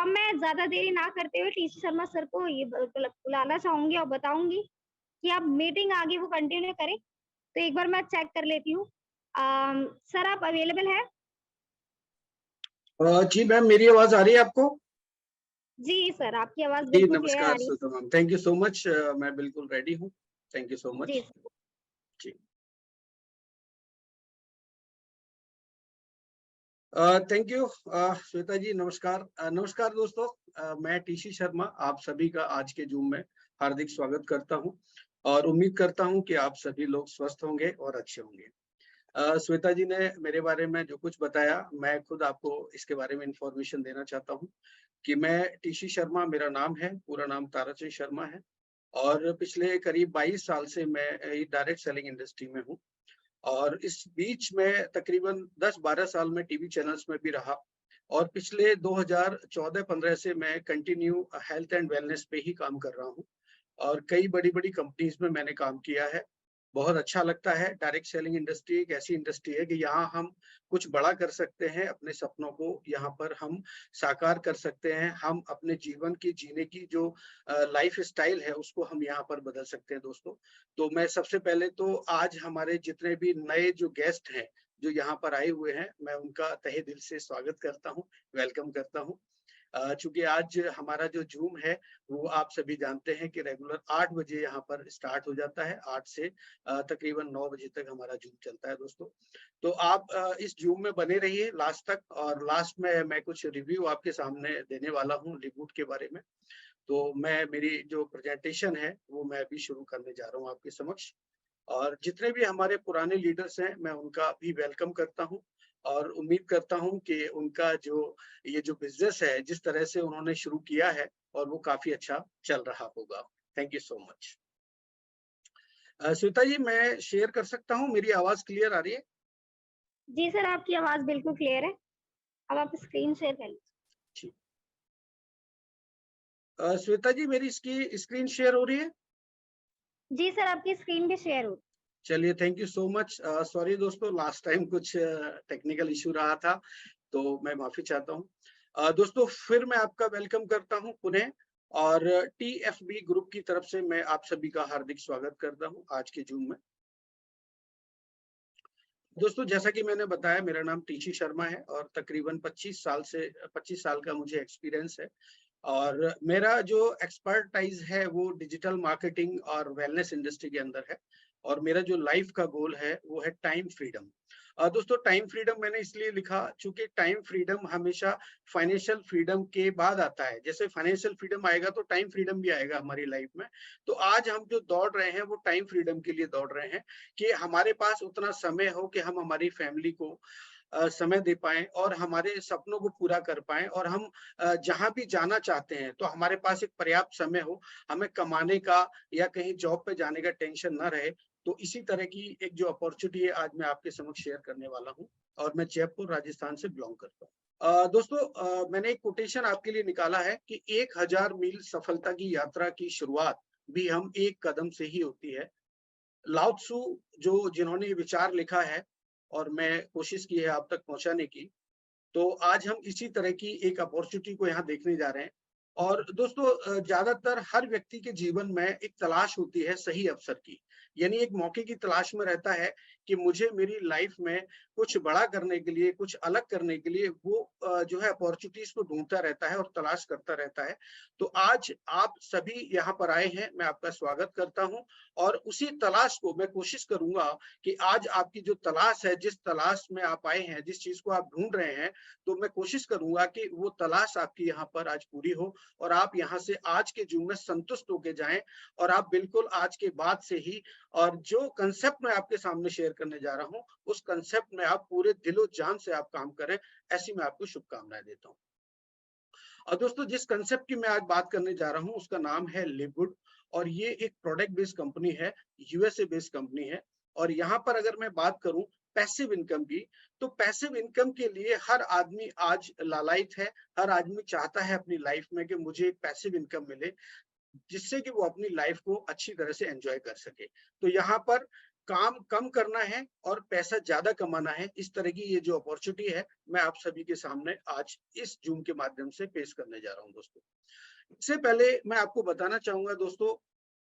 अब मैं ज़्यादा देरी ना करते हुए टीसी शर्मा सर को ये बुलाना चाहूँगी और बताऊँगी कि आप मीटिंग आगे वो कंटिन्यू करें। तो एक बार मैं चेक कर लेती हूँ। सर आप अवेलेबल हैं? जी मैम, मेरी आवाज आ रही है आपको? जी सर, आपकी आवाज़ जी बिल्कुल क्लियर आ नमस्कार रही है। Sudha ma'am, thank you so much. मैं बिल्कुल रेडी हूँ। थैंक यू सो जी मच। सर। जी थैंक यू श्वेता जी। नमस्कार। नमस्कार दोस्तों। मैं टीसी शर्मा आप सभी का आज के जूम में हार्दिक स्वागत करता हूँ और उम्मीद करता हूँ कि आप सभी लोग स्वस्थ होंगे और अच्छे होंगे। श्वेता जी ने मेरे बारे में जो कुछ बताया, मैं खुद आपको इसके बारे में इंफॉर्मेशन देना चाहता हूँ कि मैं टीसी शर्मा मेरा नाम है, पूरा नाम ताराचंद शर्मा है और पिछले करीब 22 साल से मैं डायरेक्ट सेलिंग इंडस्ट्री में हूँ और इस बीच में तकरीबन 10-12 साल में टीवी चैनल्स में भी रहा और पिछले 2014-15 से मैं कंटिन्यू हेल्थ एंड वेलनेस पे ही काम कर रहा हूँ और कई बड़ी-बड़ी कंपनीज में मैंने काम किया है। बहुत अच्छा लगता है। डायरेक्ट सेलिंग इंडस्ट्री एक ऐसी इंडस्ट्री है कि यहाँ हम कुछ बड़ा कर सकते हैं, अपने सपनों को यहाँ पर हम साकार कर सकते हैं। हम अपने जीवन की जीने की जो लाइफ स्टाइल है उसको हम यहाँ पर बदल सकते हैं दोस्तों। तो मैं सबसे पहले तो आज हमारे जितने भी नए जो गेस्ट हैं, जो यहाँ पर आए हुए हैं, मैं उनका तहे दिल से स्वागत करता हूँ, वेलकम करता हूँ। चूँकि आज हमारा जो ज़ूम है, वो आप सभी जानते हैं कि रेगुलर 8 बजे यहाँ पर स्टार्ट हो जाता है। 8 से तकरीबन 9 बजे तक हमारा ज़ूम चलता है दोस्तों। तो आप इस ज़ूम में बने रहिए लास्ट तक और लास्ट में मैं कुछ रिव्यू आपके सामने देने वाला हूँ रिबूट के बारे में। तो मैं मेरी जो प्रेज़ेंटेशन है, वो मैं अभी शुरू करने जा रहा हूँ आपके समक्ष। और जितने भी हमारे पुराने लीडर्स हैं, मैं उनका भी वेलकम करता हूँ और उम्मीद करता हूँ कि उनका जो ये जो बिज़नेस है, जिस तरह से उन्होंने शुरू किया है और वो काफ़ी अच्छा चल रहा होगा। Thank you so much. Shweta ji, मैं शेयर कर सकता हूँ? मेरी आवाज़ क्लियर आ रही है? जी सर, आपकी आवाज़ बिल्कुल क्लियर है। अब आप स्क्रीन शेयर कर लीजिए। जी। श्वेता जी, मेरी इसकी स्क्रीन शेयर हो रही है? जी सर, आपकी स्क्रीन भी शेयर हो। चलिए, thank you so much. Sorry दोस्तों, लास्ट टाइम कुछ टेक्निकल इश्यू रहा था, तो मैं माफ़ी चाहता हूँ। दोस्तों, फिर मैं आपका वेलकम करता हूँ पुनः और टीएफबी ग्रुप की तरफ से मैं आप सभी का हार्दिक स्वागत करता हूँ आज के ज़ूम में। दोस्तों, जैसा कि मैंने बताया, मेरा नाम टीसी शर्मा है और तकरीबन 25 साल का मुझे एक्सपीरियंस है और मेरा जो एक्सपर्टाइज़ है, वो डिजिटल मार्केटिंग और वेलनेस इंडस्ट्री के अंदर है और मेरा जो लाइफ का गोल है, वो है टाइम फ्रीडम। दोस्तों, टाइम फ्रीडम मैंने इसलिए लिखा चूँकि टाइम फ्रीडम हमेशा फाइनेंशियल फ्रीडम के बाद आता है। जैसे फाइनेंशियल फ्रीडम आएगा तो टाइम फ्रीडम भी आएगा हमारी लाइफ में। तो आज हम जो दौड़ रहे हैं, वो टाइम फ्रीडम के लिए दौड़ रहे हैं कि हमारे पास उतना समय हो कि हम हमारी फैमिली को समय दे पाएँ और हमारे सपनों को पूरा कर पाएँ और हम जहाँ भी जाना चाहते हैं, तो हमारे पास एक पर्याप्त समय हो, हमें कमाने का या कहीं जॉब पे जाने का टेंशन ना रहे। तो इसी तरह की एक जो अपॉर्च्युनिटी है, आज मैं आपके समक्ष शेयर करने वाला हूँ और मैं जयपुर, राजस्थान से बिलॉन्ग करता हूँ। दोस्तों, मैंने एक कोटेशन आपके लिए निकाला है कि 1000 मील सफलता की यात्रा की शुरुआत भी हम एक कदम से ही होती है। लाओ त्सु जिन्होंने ये विचार लिखा है और मैं कोशिश की है आप तक पहुँचाने की, तो आज हम इसी तरह की एक अपॉर्च्युनिटी को यहाँ देखने जा रहे हैं। और दोस्तों, ज़्यादातर हर व्यक्ति के जीवन में एक तलाश होती है सही अवसर की, यानी एक मौके की तलाश में रहता है कि मुझे मेरी लाइफ में कुछ बड़ा करने के लिए, कुछ अलग करने के लिए वो जो है अपॉर्च्युनिटीज़ को ढूँढता रहता है और तलाश करता रहता है। तो आज आप सभी यहाँ पर आए हैं, मैं आपका स्वागत करता हूँ और उसी तलाश को मैं कोशिश करूँगा कि आज आपकी जो तलाश है, जिस तलाश में आप आए हैं, जिस चीज़ को आप ढूँढ रहे हैं, तो मैं कोशिश करूँगा कि वो तलाश आपकी यहाँ पर आज पूरी हो और आप यहाँ से आज के ज़ूम में संतुष्ट होके जाएँ और आप बिल्कुल आज के बाद से ही और जो कांसेप्ट मैं आपके सामने शेयर करने जा रहा हूँ, उस कांसेप्ट में आप पूरे दिलो-जान से आप काम करें, ऐसी मैं आपको शुभकामनाएँ देता हूँ। और दोस्तों, जिस कांसेप्ट की मैं आज बात करने जा रहा हूँ, उसका नाम है लिवगुड और ये एक प्रोडक्ट बेस्ड कंपनी है, यूएसए बेस्ड कंपनी है और यहाँ पर अगर मैं बात करूँ पैसिव इनकम की, तो पैसिव इनकम के लिए हर आदमी आज लालायित है, हर आदमी चाहता है अपनी लाइफ में कि मुझे एक पैसिव इनकम मिले, जिससे कि वो अपनी लाइफ को अच्छी तरह से एंजॉय कर सके। तो यहाँ पर काम कम करना है और पैसा ज्यादा कमाना है, इस तरह की ये जो अपॉर्चुनिटी है मैं आप सभी के सामने आज इस जूम के माध्यम से पेश करने जा रहा हूं दोस्तों। इससे पहले मैं आपको बताना चाहूंगा दोस्तों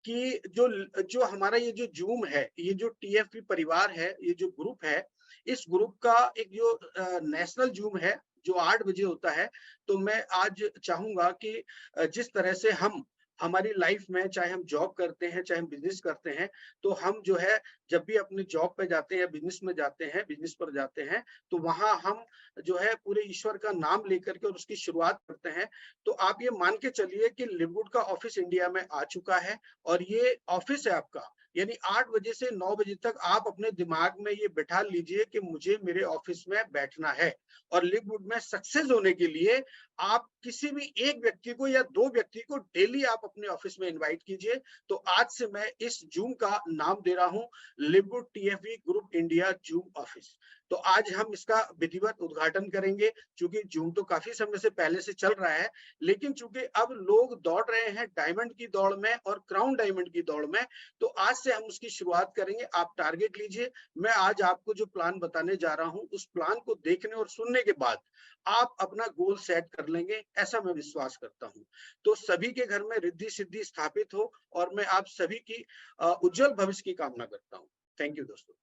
कि जो जो हमारा ये जो जूम है, ये जो टीएफपी परिवार है, ये जो ग्रुप है, इस ग्रुप का एक जो नेशनल जूम है जो 8 बजे होता है, तो मैं आज चाहूंगा कि जिस तरह से हम हमारी लाइफ में, चाहे हम जॉब करते हैं चाहे हम बिजनेस करते हैं, तो हम जो है जब भी अपनी जॉब पे जाते हैं, बिजनेस में जाते हैं, बिजनेस पर जाते हैं, तो वहां हम जो है पूरे ईश्वर का नाम लेकर के और उसकी शुरुआत करते हैं। तो आप ये मान के चलिए कि लिववुड का ऑफिस इंडिया में आ चुका है और ये ऑफिस है आपका, यानी 8 बजे से 9 बजे तक आप अपने दिमाग में ये बिठा लीजिए कि मुझे मेरे ऑफिस में बैठना है। और लिववुड में सक्सेस होने के लिए आप किसी भी एक व्यक्ति को या 2 व्यक्ति को डेली आप अपने ऑफिस में इनवाइट कीजिए। तो आज से मैं इस जूम का नाम दे रहा हूं लिववुड टीएफवी ग्रुप इंडिया जूम ऑफिस। तो आज हम इसका विधिवत उद्घाटन करेंगे। चूंकि जूम तो काफी समय से पहले से चल रहा है, लेकिन चूंकि अब लोग दौड़ रहे हैं डायमंड की दौड़ में और क्राउन डायमंड की दौड़ में, तो आज से हम उसकी शुरुआत करेंगे। आप टारगेट लीजिए। मैं आज आपको जो प्लान बताने जा रहा हूं, उस प्लान को देखने और सुनने के बाद आप अपना गोल सेट कर लेंगे, ऐसा मैं विश्वास करता हूं। तो सभी के घर में रिद्धि सिद्धि स्थापित हो और मैं आप सभी की उज्जवल भविष्य की कामना करता हूं। थैंक यू दोस्तों।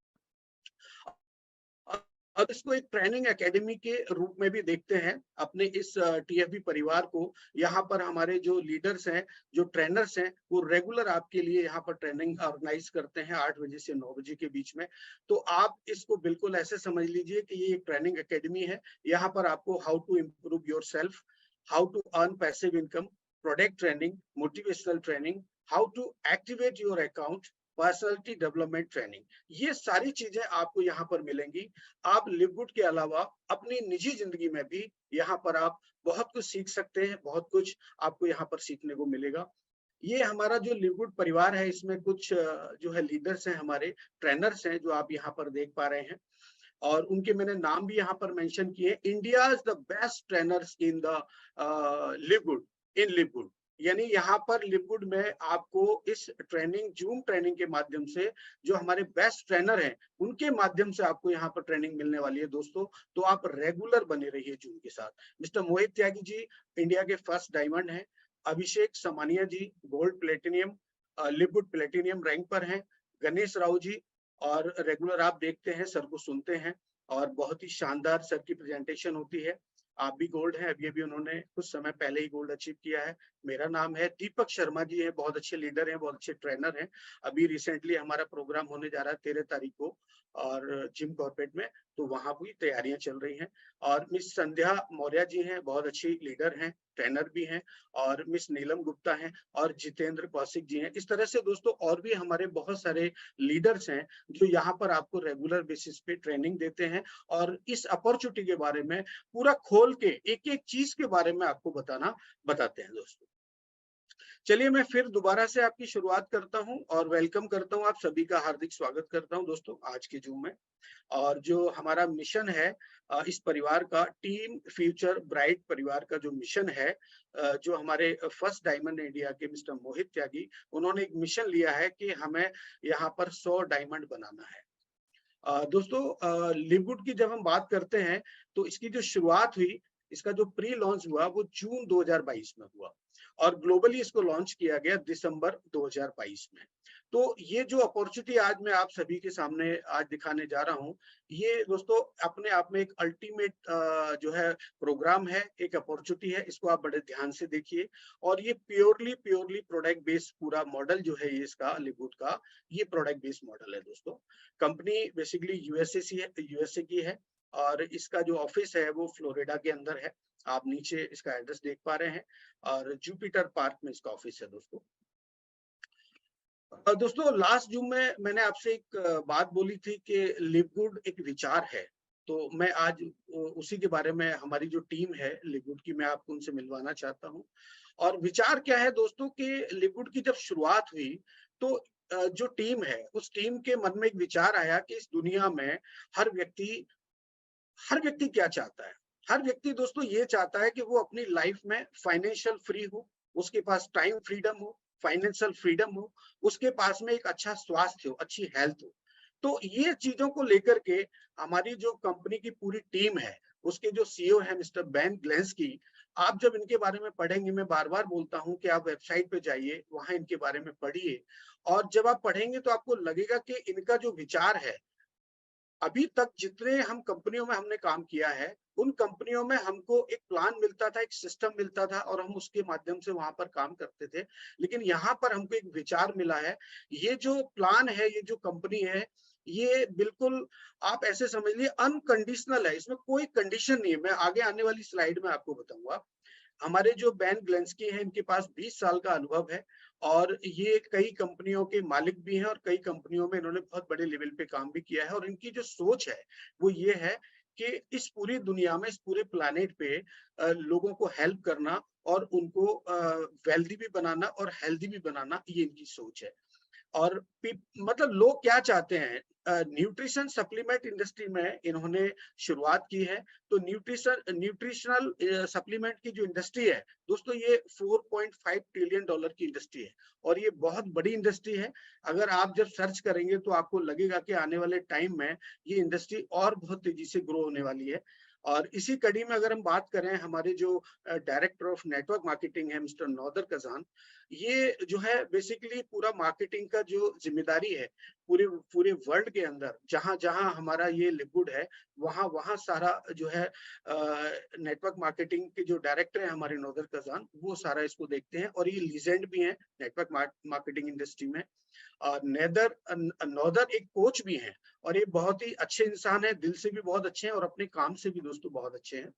अब इसको एक ट्रेनिंग एकेडमी के रूप में भी देखते हैं अपने इस टीएफबी परिवार को। यहाँ पर हमारे जो लीडर्स हैं, जो ट्रेनर्स हैं, वो रेगुलर आपके लिए यहाँ पर ट्रेनिंग ऑर्गेनाइज करते हैं 8 बजे से 9 बजे के बीच में। तो आप इसको बिल्कुल ऐसे समझ लीजिए कि ये एक ट्रेनिंग एकेडमी है। यहाँ पर आपको how to improve yourself, how to earn passive income, product training, motivational training, how to activate your account, personality development training, ये सारी चीजें आपको यहाँ पर मिलेंगी। आप लिववुड के अलावा अपनी निजी जिंदगी में भी यहाँ पर आप बहुत कुछ सीख सकते हैं, बहुत कुछ आपको यहाँ पर सीखने को मिलेगा। ये हमारा जो लिववुड परिवार है, इसमें कुछ जो है लीडर्स हैं, हमारे ट्रेनर्स हैं जो आप यहाँ पर देख पा रहे हैं, और उनके मैंने नाम भी यहाँ पर मेंशन किए। India is the best trainers in the Livwood, in Livwood, यानी यहाँ पर लिववुड में आपको इस ट्रेनिंग, जूम ट्रेनिंग के माध्यम से जो हमारे बेस्ट ट्रेनर हैं, उनके माध्यम से आपको यहाँ पर ट्रेनिंग मिलने वाली है दोस्तों। तो आप रेगुलर बने रहिए जूम के साथ। मिस्टर मोहित त्यागी जी इंडिया के फर्स्ट डायमंड हैं। अभिषेक समानिया जी गोल्ड प्लेटिनियम, लिववुड प्लेटिनियम रैंक पर हैं। गणेश राव जी, और रेगुलर आप देखते हैं, सर को सुनते हैं और बहुत ही शानदार सर की प्रेजेंटेशन होती है। आप भी गोल्ड हैं, अभी उन्होंने कुछ समय पहले ही गोल्ड अचीव किया है। मेरा नाम है दीपक शर्मा जी है, बहुत अच्छे लीडर हैं, बहुत अच्छे ट्रेनर हैं। अभी रिसेंटली हमारा प्रोग्राम होने जा रहा है 13 तारीख को और जिम कॉर्पोरेट में, तो वहां भी तैयारियां चल रही हैं। और मिस संध्या मौर्य जी हैं, बहुत अच्छी लीडर हैं, ट्रेनर भी हैं। और मिस नीलम गुप्ता हैं और जितेंद्र कौशिक जी हैं। इस तरह से दोस्तों और भी हमारे बहुत सारे लीडर्स हैं जो यहाँ पर आपको रेगुलर बेसिस पे ट्रेनिंग देते हैं और इस अपॉर्चुनिटी के बारे में पूरा खोल के एक एक चीज के बारे में आपको बताते हैं दोस्तों। चलिए मैं फिर दोबारा से आपकी शुरुआत करता हूं और वेलकम करता हूं, आप सभी का हार्दिक स्वागत करता हूं दोस्तों आज के जूम में। और जो हमारा मिशन है इस परिवार का, टीम फ्यूचर ब्राइट परिवार का जो मिशन है, जो हमारे फर्स्ट डायमंड इंडिया के मिस्टर मोहित त्यागी, उन्होंने एक मिशन लिया है कि हमें यहाँ पर 100 डायमंड बनाना है। दोस्तों लिववुड की जब हम बात करते हैं तो इसकी जो शुरुआत हुई, इसका जो प्री लॉन्च हुआ वो जून 2022 में हुआ और ग्लोबली इसको लॉन्च किया गया दिसंबर 2022 में। तो ये जो अपॉर्चुनिटी आज मैं आप सभी के सामने आज दिखाने जा रहा हूँ, ये दोस्तों अपने आप में एक अल्टीमेट जो है प्रोग्राम है, एक अपॉर्चुनिटी है। इसको आप बड़े ध्यान से देखिए। और ये प्योरली प्रोडक्ट बेस्ड पूरा मॉडल जो है, ये इसका लिववुड का ये प्रोडक्ट बेस्ड मॉडल है दोस्तों। कंपनी बेसिकली यूएसए की है और इसका जो ऑफिस है वो फ्लोरिडा के अंदर है। आप नीचे इसका एड्रेस देख पा रहे हैं और जुपिटर पार्क में इसका ऑफिस है दोस्तों। दोस्तों लास्ट जूम में मैंने आपसे एक बात बोली थी कि लिववुड एक विचार है, तो मैं आज उसी के बारे में, हमारी जो टीम है लिववुड की, मैं आपको उनसे मिलवाना चाहता हूँ। और विचार क्या है दोस्तों कि लिववुड की जब शुरुआत हुई तो जो टीम है उस टीम के मन में एक विचार आया कि इस दुनिया में हर व्यक्ति क्या चाहता है। हर व्यक्ति दोस्तों ये चाहता है कि वो अपनी लाइफ में फाइनेंशियल फ्री हो, उसके पास टाइम फ्रीडम हो, फाइनेंशियल फ्रीडम हो, उसके पास में एक अच्छा स्वास्थ्य हो, अच्छी हेल्थ हो। तो ये चीजों को लेकर के हमारी जो कंपनी की पूरी टीम है, उसके जो सीईओ है मिस्टर बेन ग्लेंस्की, आप जब इनके बारे में पढ़ेंगे, मैं बार-बार बोलता हूँ कि आप वेबसाइट पे जाइए, वहाँ इनके बारे में पढ़िए और जब आप पढ़ेंगे तो आपको लगेगा कि इनका जो विचार है, अभी तक जितने हम कंपनियों में हमने काम किया है, उन कंपनियों में हमको एक प्लान मिलता था, एक सिस्टम मिलता था और हम उसके माध्यम से वहाँ पर काम करते थे। लेकिन यहाँ पर हमको एक विचार मिला है, ये जो प्लान है, ये जो कंपनी है, ये बिल्कुल आप ऐसे समझ लीजिए अनकंडीशनल है, इसमें कोई कंडीशन नहीं है। मैं आगे आने वाली स्लाइड में आपको बताऊँगा। हमारे जो बेन ग्लेंस्की हैं, इनके पास 20 साल का अनुभव है और ये कई कंपनियों के मालिक भी हैं और कई कंपनियों में इन्होंने बहुत बड़े लेवल पे काम भी किया है और इनकी जो सोच है, वो ये है कि इस पूरी दुनिया में, इस पूरे प्लैनेट पे लोगों को हेल्प करना और उनको वेल्दी भी बनाना और हेल्दी भी बनाना, ये इनकी सोच है। और मतलब लोग क्या चाहते हैं, न्यूट्रिशन सप्लीमेंट इंडस्ट्री में इन्होंने शुरुआत की है। तो न्यूट्रिशनल सप्लीमेंट की जो इंडस्ट्री है दोस्तों, ये 4.5 ट्रिलियन डॉलर की इंडस्ट्री है और ये बहुत बड़ी इंडस्ट्री है। अगर आप जब सर्च करेंगे तो आपको लगेगा कि आने वाले टाइम में ये इंडस्ट्री और बहुत तेजी से ग्रो होने वाली है। और इसी कड़ी में अगर हम बात करें, हमारे जो डायरेक्टर ऑफ नेटवर्क मार्केटिंग है मिस्टर नौदर कजान, ये जो है बेसिकली पूरा मार्केटिंग का जो जिम्मेदारी है, पूरे पूरे वर्ल्ड के अंदर जहां जहां हमारा ये लिक्विड है, वहां वहां सारा जो है नेटवर्क मार्केटिंग के जो डायरेक्टर हैं हमारे नौदर कजान, वो सारा इसको देखते हैं और ये लीजेंड भी हैं नेटवर्क मार्केटिंग इंडस्ट्री में। और नौदर एक कोच भी हैं और ये बहुत ही अच्छे इंसान है, दिल से भी बहुत अच्छे हैं और अपने काम से भी दोस्तों बहुत अच्छे हैं।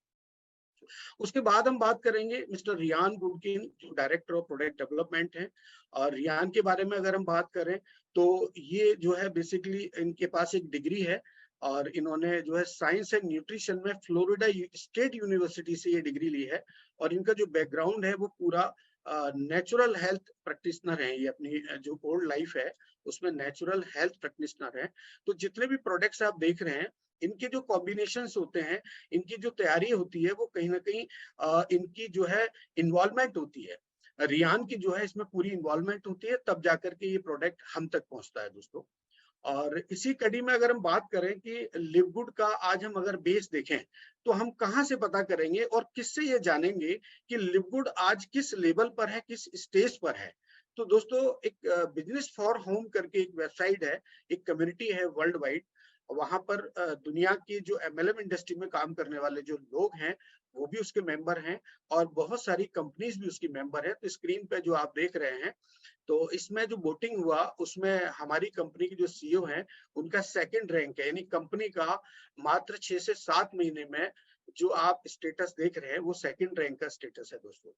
उसके बाद हम बात करेंगे मिस्टर रियान गुडकिन, जो डायरेक्टर ऑफ प्रोडक्ट डेवलपमेंट हैं। और रियान के बारे में अगर हम बात करें तो ये जो है बेसिकली इनके पास एक डिग्री है और इन्होंने जो है साइंस एंड न्यूट्रिशन में फ्लोरिडा स्टेट यूनिवर्सिटी से ये डिग्री ली है। और इनका जो बैकग्राउंड है वो पूरा नेचुरल हेल्थ प्रैक्टिशनर है। ये अपनी जो ओल्ड लाइफ है उसमें नेचुरल हेल्थ प्रैक्टिशनर है। तो जितने भी प्रोडक्ट्स आप देख रहे हैं, इनके जो कॉम्बिनेशंस होते हैं, इनकी जो तैयारी होती है, वो कहीं ना कहीं इनकी जो है इन्वॉल्वमेंट होती है। रियान की जो है इसमें पूरी इन्वॉल्वमेंट होती है, तब जाकर के ये प्रोडक्ट हम तक पहुंचता है दोस्तों। और इसी कड़ी में अगर हम बात करें कि लिव गुड का आज हम अगर बेस देखें, तो हम कहां से पता करेंगे और किससे ये जानेंगे कि लिव गुड आज किस लेवल पर है, किस स्टेज पर है। तो दोस्तों, एक बिजनेस फॉर होम करके एक वेबसाइट है, एक कम्युनिटी है वर्ल्ड वाइड। वहां पर दुनिया की जो एमएलएम इंडस्ट्री में काम करने वाले जो लोग हैं, वो भी उसके मेंबर हैं और बहुत सारी कंपनीज भी उसकी मेंबर है। तो स्क्रीन पे जो आप देख रहे हैं, तो इसमें जो वोटिंग हुआ उसमें हमारी कंपनी की जो सीईओ हैं, उनका सेकंड रैंक है। यानी कंपनी का मात्र 6 से 7 महीने में जो आप स्टेटस देख रहे हैं, वो सेकंड रैंक का स्टेटस है दोस्तों।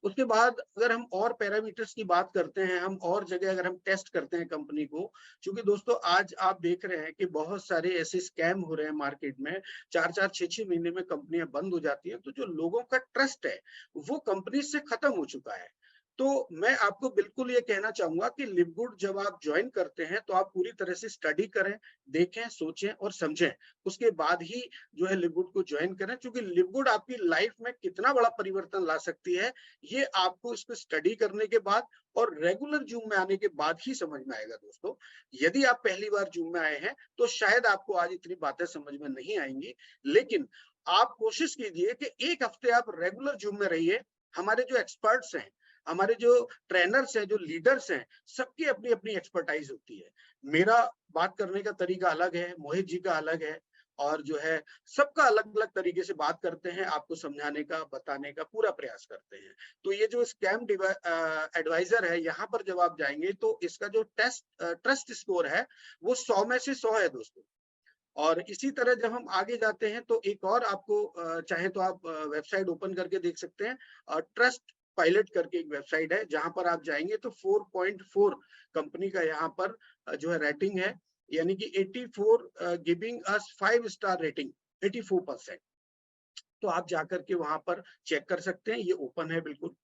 उसके बाद अगर हम और पैरामीटर्स की बात करते हैं, हम और जगह अगर हम टेस्ट करते हैं कंपनी को, क्योंकि दोस्तों आज आप देख रहे हैं कि बहुत सारे ऐसे स्कैम हो रहे हैं मार्केट में, 4-4, 6-6 महीने में कंपनियां बंद हो जाती हैं। तो जो लोगों का ट्रस्ट है वो कंपनी से खत्म हो चुका है। तो मैं आपको बिल्कुल ये कहना चाहूंगा कि लिव गुड जब आप ज्वाइन करते हैं तो आप पूरी तरह से स्टडी करें, देखें, सोचें और समझें। उसके बाद ही जो है लिव गुड को ज्वाइन करें, क्योंकि लिव गुड आपकी लाइफ में कितना बड़ा परिवर्तन ला सकती है, ये आपको इसको स्टडी करने के बाद और रेगुलर जूम में आने के बाद ही समझ में आएगा दोस्तों। यदि आप पहली बार जूम में आए हैं तो शायद आपको आज इतनी बातें समझ में नहीं आएंगी, लेकिन आप कोशिश कीजिए कि एक हफ्ते आप रेगुलर जूम में रहिए। हमारे जो एक्सपर्ट्स हैं, हमारे जो ट्रेनर्स हैं, जो लीडर्स हैं, सबकी अपनी अपनी एक्सपर्टाइज होती है। मेरा बात करने का तरीका अलग है, मोहित जी का अलग है और जो है सबका अलग अलग तरीके से बात करते हैं, आपको समझाने का, बताने का पूरा प्रयास करते हैं। तो ये जो स्कैम एडवाइजर है, यहाँ पर जब आप जाएंगे तो इसका जो ट्रस्ट स्कोर है वो 100 में से 100 है दोस्तों। और इसी तरह जब हम आगे जाते हैं तो एक और आपको चाहे तो आप वेबसाइट ओपन करके देख सकते हैं। ट्रस्ट पायलट करके एक वेबसाइट है, जहां पर आप जाएंगे तो 4.4 कंपनी का यहाँ पर जो है रेटिंग है, यानी कि 84 गिविंग अस 5 स्टार रेटिंग, 84%। तो आप जाकर के वहां पर चेक कर सकते हैं, ये ओपन है बिल्कुल।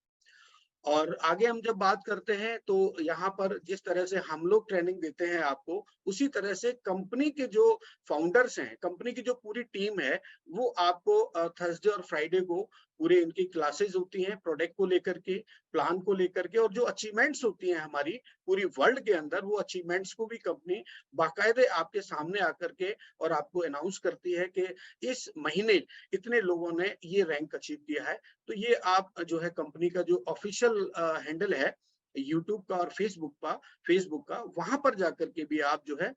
और आगे हम जब बात करते हैं तो यहाँ पर जिस तरह से हम लोग ट्रेनिंग देते हैं आपको, उसी तरह से कंपनी के जो फाउंडर्स हैं, कंपनी की जो पूरी टीम है, वो आपको थर्सडे और फ्राइडे को पूरे इनकी क्लासेस होती हैं प्रोडक्ट को लेकर के, प्लान को लेकर के, और जो अचीवमेंट्स होती हैं हमारी पूरी वर्ल्ड के अंदर, वो अचीवमेंट्स को भी कंपनी बाकायदे आपके सामने आकर के और आपको अनाउंस करती है कि इस महीने इतने लोगों ने ये रैंक अचीव किया है। तो ये आप जो है कंपनी का जो ऑफिशियल हैंडल है यूट्यूब का और फेसबुक का, वहां पर जाकर के भी आप जो है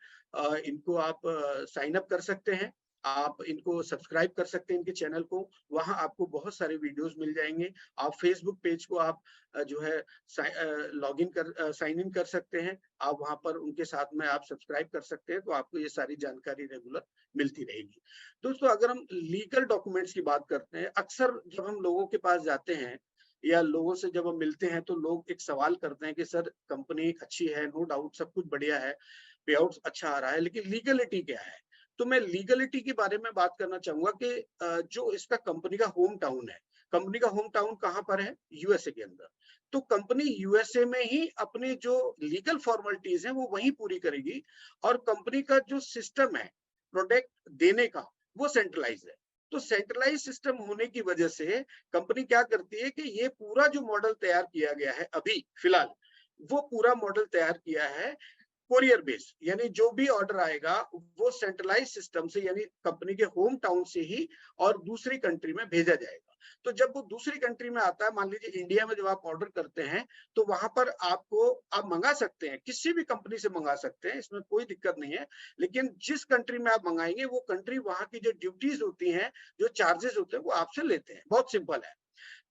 इनको आप साइन अप कर सकते हैं, आप इनको सब्सक्राइब कर सकते हैं इनके चैनल को। वहां आपको बहुत सारे वीडियोस मिल जाएंगे। आप फेसबुक पेज को आप जो है लॉग इन कर साइन इन कर सकते हैं, आप वहां पर उनके साथ में आप सब्सक्राइब कर सकते हैं, तो आपको ये सारी जानकारी रेगुलर मिलती रहेगी। दोस्तों अगर हम लीगल डॉक्यूमेंट्स की बात करते हैं, अक्सर जब हम लोगों के पास जाते हैं या लोगों से जब हम मिलते हैं तो लोग एक सवाल करते हैं कि सर कंपनी अच्छी है, नो डाउट सब कुछ बढ़िया है, पे आउट अच्छा आ रहा है, लेकिन लीगलिटी क्या है। तो मैं लीगलिटी के बारे में बात करना चाहूंगा कि जो इसका कंपनी का होम टाउन है, कंपनी का होम टाउन कहाँ पर है, यूएसए के अंदर। तो कंपनी यूएसए में ही अपनी जो लीगल फॉर्मेलिटीज है वो वहीं पूरी करेगी, और कंपनी का जो सिस्टम है प्रोडक्ट देने का वो सेंट्रलाइज है। तो सेंट्रलाइज सिस्टम होने की वजह से कंपनी क्या करती है कि ये पूरा जो मॉडल तैयार किया गया है अभी फिलहाल, वो पूरा मॉडल तैयार किया है कोरियर बेस, यानी जो भी ऑर्डर आएगा वो सेंट्रलाइज सिस्टम से, यानी कंपनी के होम टाउन से ही और दूसरी कंट्री में भेजा जाएगा। तो जब वो दूसरी कंट्री में आता है, मान लीजिए इंडिया में जब आप ऑर्डर करते हैं तो वहां पर आपको आप मंगा सकते हैं, किसी भी कंपनी से मंगा सकते हैं, इसमें कोई दिक्कत नहीं है। लेकिन जिस कंट्री में आप मंगाएंगे वो कंट्री वहां की जो ड्यूटीज होती हैं, जो चार्जेस होते हैं, वो आपसे लेते हैं। बहुत सिंपल है।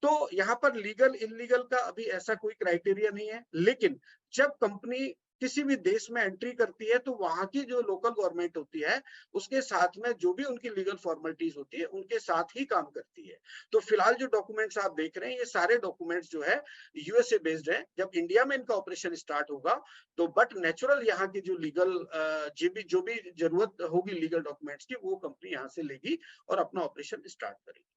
तो यहाँ पर लीगल इलीगल का अभी ऐसा कोई क्राइटेरिया नहीं है, लेकिन जब कंपनी किसी भी देश में एंट्री करती है तो वहां की जो लोकल गवर्नमेंट होती है उसके साथ में जो भी उनकी लीगल फॉर्मेलिटीज होती है उनके साथ ही काम करती है। तो फिलहाल जो डॉक्यूमेंट्स आप देख रहे हैं ये सारे डॉक्यूमेंट्स जो है यूएसए बेस्ड है। जब इंडिया में इनका ऑपरेशन स्टार्ट होगा तो बट नेचुरल यहाँ की जो लीगल जो भी जरूरत होगी लीगल डॉक्यूमेंट्स की, वो कंपनी यहाँ से लेगी और अपना ऑपरेशन स्टार्ट करेगी।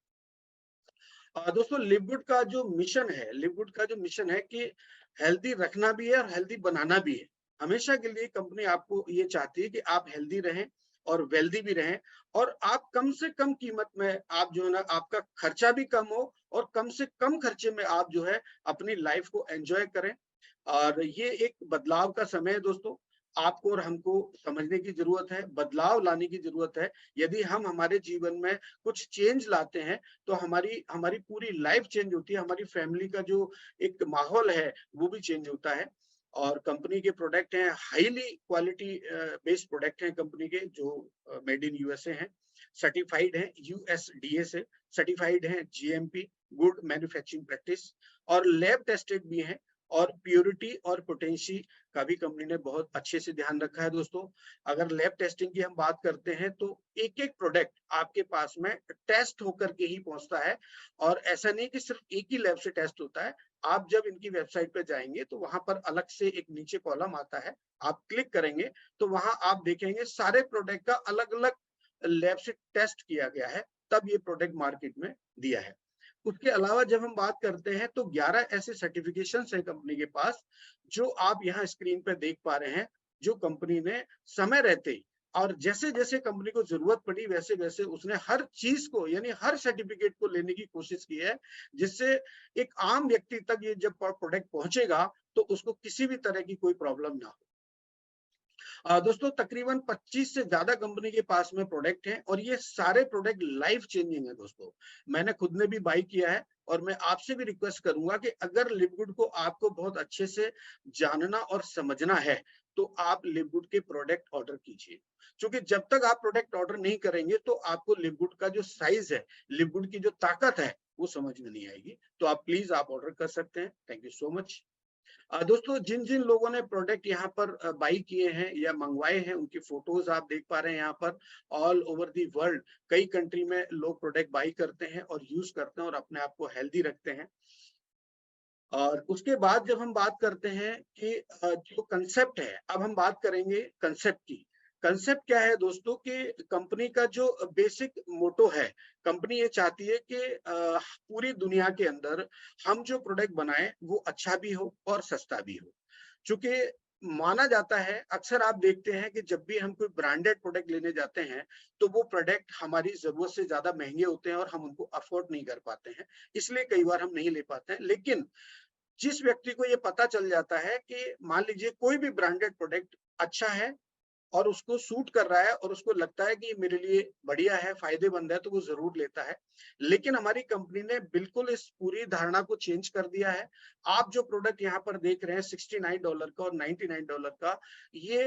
दोस्तों लिवगुड का जो मिशन है, लिवगुड का जो मिशन है कि हेल्दी रखना भी है और हेल्दी बनाना भी है। हमेशा के लिए कंपनी आपको ये चाहती है कि आप हेल्दी रहें और वेल्दी भी रहें, और आप कम से कम कीमत में आप जो है ना आपका खर्चा भी कम हो और कम से कम खर्चे में आप जो है अपनी लाइफ को एंजॉय करें। और ये एक बदलाव का समय है दोस्तों, आपको और हमको समझने की जरूरत है, बदलाव लाने की जरूरत है। यदि हम हमारे जीवन में कुछ चेंज लाते हैं तो हमारी हमारी पूरी लाइफ चेंज होती है, हमारी फैमिली का जो एक माहौल है वो भी चेंज होता है। और कंपनी के प्रोडक्ट हैं हाईली क्वालिटी बेस्ड प्रोडक्ट हैं कंपनी के, जो मेड इन यूएसए हैं, सर्टिफाइड हैं यूएसडीए से, सर्टिफाइड हैं जीएमपी गुड मैन्युफैक्चरिंग प्रैक्टिस, और लैब टेस्टेड भी हैं, और प्योरिटी और पोटेंसी का भी कंपनी ने बहुत अच्छे से ध्यान रखा है दोस्तों। अगर लैब टेस्टिंग की हम बात करते हैं तो एक एक प्रोडक्ट आपके पास में टेस्ट होकर के ही पहुंचता है, और ऐसा नहीं कि सिर्फ एक ही लैब से टेस्ट होता है। आप जब इनकी वेबसाइट पे जाएंगे तो वहां पर अलग से एक नीचे कॉलम आता है, आप क्लिक करेंगे तो वहां आप देखेंगे सारे प्रोडक्ट का अलग अलग लैब से टेस्ट किया गया है, तब ये प्रोडक्ट मार्केट में दिया है। उसके अलावा जब हम बात करते हैं तो 11 ऐसे सर्टिफिकेशंस हैं कंपनी के पास, जो आप यहाँ स्क्रीन पे देख पा रहे हैं, जो कंपनी ने समय रहते और जैसे जैसे कंपनी को जरूरत पड़ी वैसे वैसे उसने हर चीज को, यानी हर सर्टिफिकेट को लेने की कोशिश की है, जिससे एक आम व्यक्ति तक ये जब प्रोडक्ट पहुंचेगा तो उसको किसी भी तरह की कोई प्रॉब्लम ना हो। दोस्तों तकरीबन 25 से ज्यादा कंपनी के पास में प्रोडक्ट हैं, और ये सारे प्रोडक्ट लाइफ चेंजिंग है दोस्तों। मैंने खुद ने भी बाई किया है, और मैं आपसे भी रिक्वेस्ट करूंगा कि अगर लिवगुड को आपको बहुत अच्छे से जानना और समझना है तो आप लिवगुड के प्रोडक्ट ऑर्डर कीजिए, क्योंकि जब तक आप प्रोडक्ट ऑर्डर नहीं करेंगे तो आपको लिवगुड का जो साइज है, लिवगुड की जो ताकत है, वो समझ में नहीं आएगी। तो आप प्लीज आप ऑर्डर कर सकते हैं। Thank you so much. दोस्तों जिन जिन लोगों ने प्रोडक्ट यहाँ पर बाई किए हैं या मंगवाए हैं, उनकी फोटोज आप देख पा रहे हैं यहाँ पर। ऑल ओवर दी वर्ल्ड कई कंट्री में लोग प्रोडक्ट बाई करते हैं और यूज करते हैं और अपने आप को हेल्दी रखते हैं। और उसके बाद जब हम बात करते हैं कि जो कंसेप्ट है, अब हम बात करेंगे कंसेप्ट की। कंसेप्ट क्या है दोस्तों कि कंपनी का जो बेसिक मोटो है, कंपनी ये चाहती है कि पूरी दुनिया के अंदर हम जो प्रोडक्ट बनाएं वो अच्छा भी हो और सस्ता भी हो। चूंकि माना जाता है, अक्सर आप देखते हैं कि जब भी हम कोई ब्रांडेड प्रोडक्ट लेने जाते हैं, तो वो प्रोडक्ट हमारी ज़रूरत से ज़्यादा महँगे होते हैं और हम उनको अफ़ोर्ड नहीं कर पाते हैं। इसलिए कई बार हम नहीं ले पाते हैं। लेकिन जिस व्यक्ति को ये पता चल जाता है कि मान लीजिए कोई भी ब्रांडेड प्रोडक्ट अच्छा है और उसको सूट कर रहा है और उसको लगता है कि ये मेरे लिए बढ़िया है, फ़ायदेमंद है, तो वो ज़रूर लेता है। लेकिन हमारी कंपनी ने बिल्कुल इस पूरी धारणा को चेंज कर दिया है। आप जो प्रोडक्ट यहाँ पर देख रहे हैं $69 का और $99 का, ये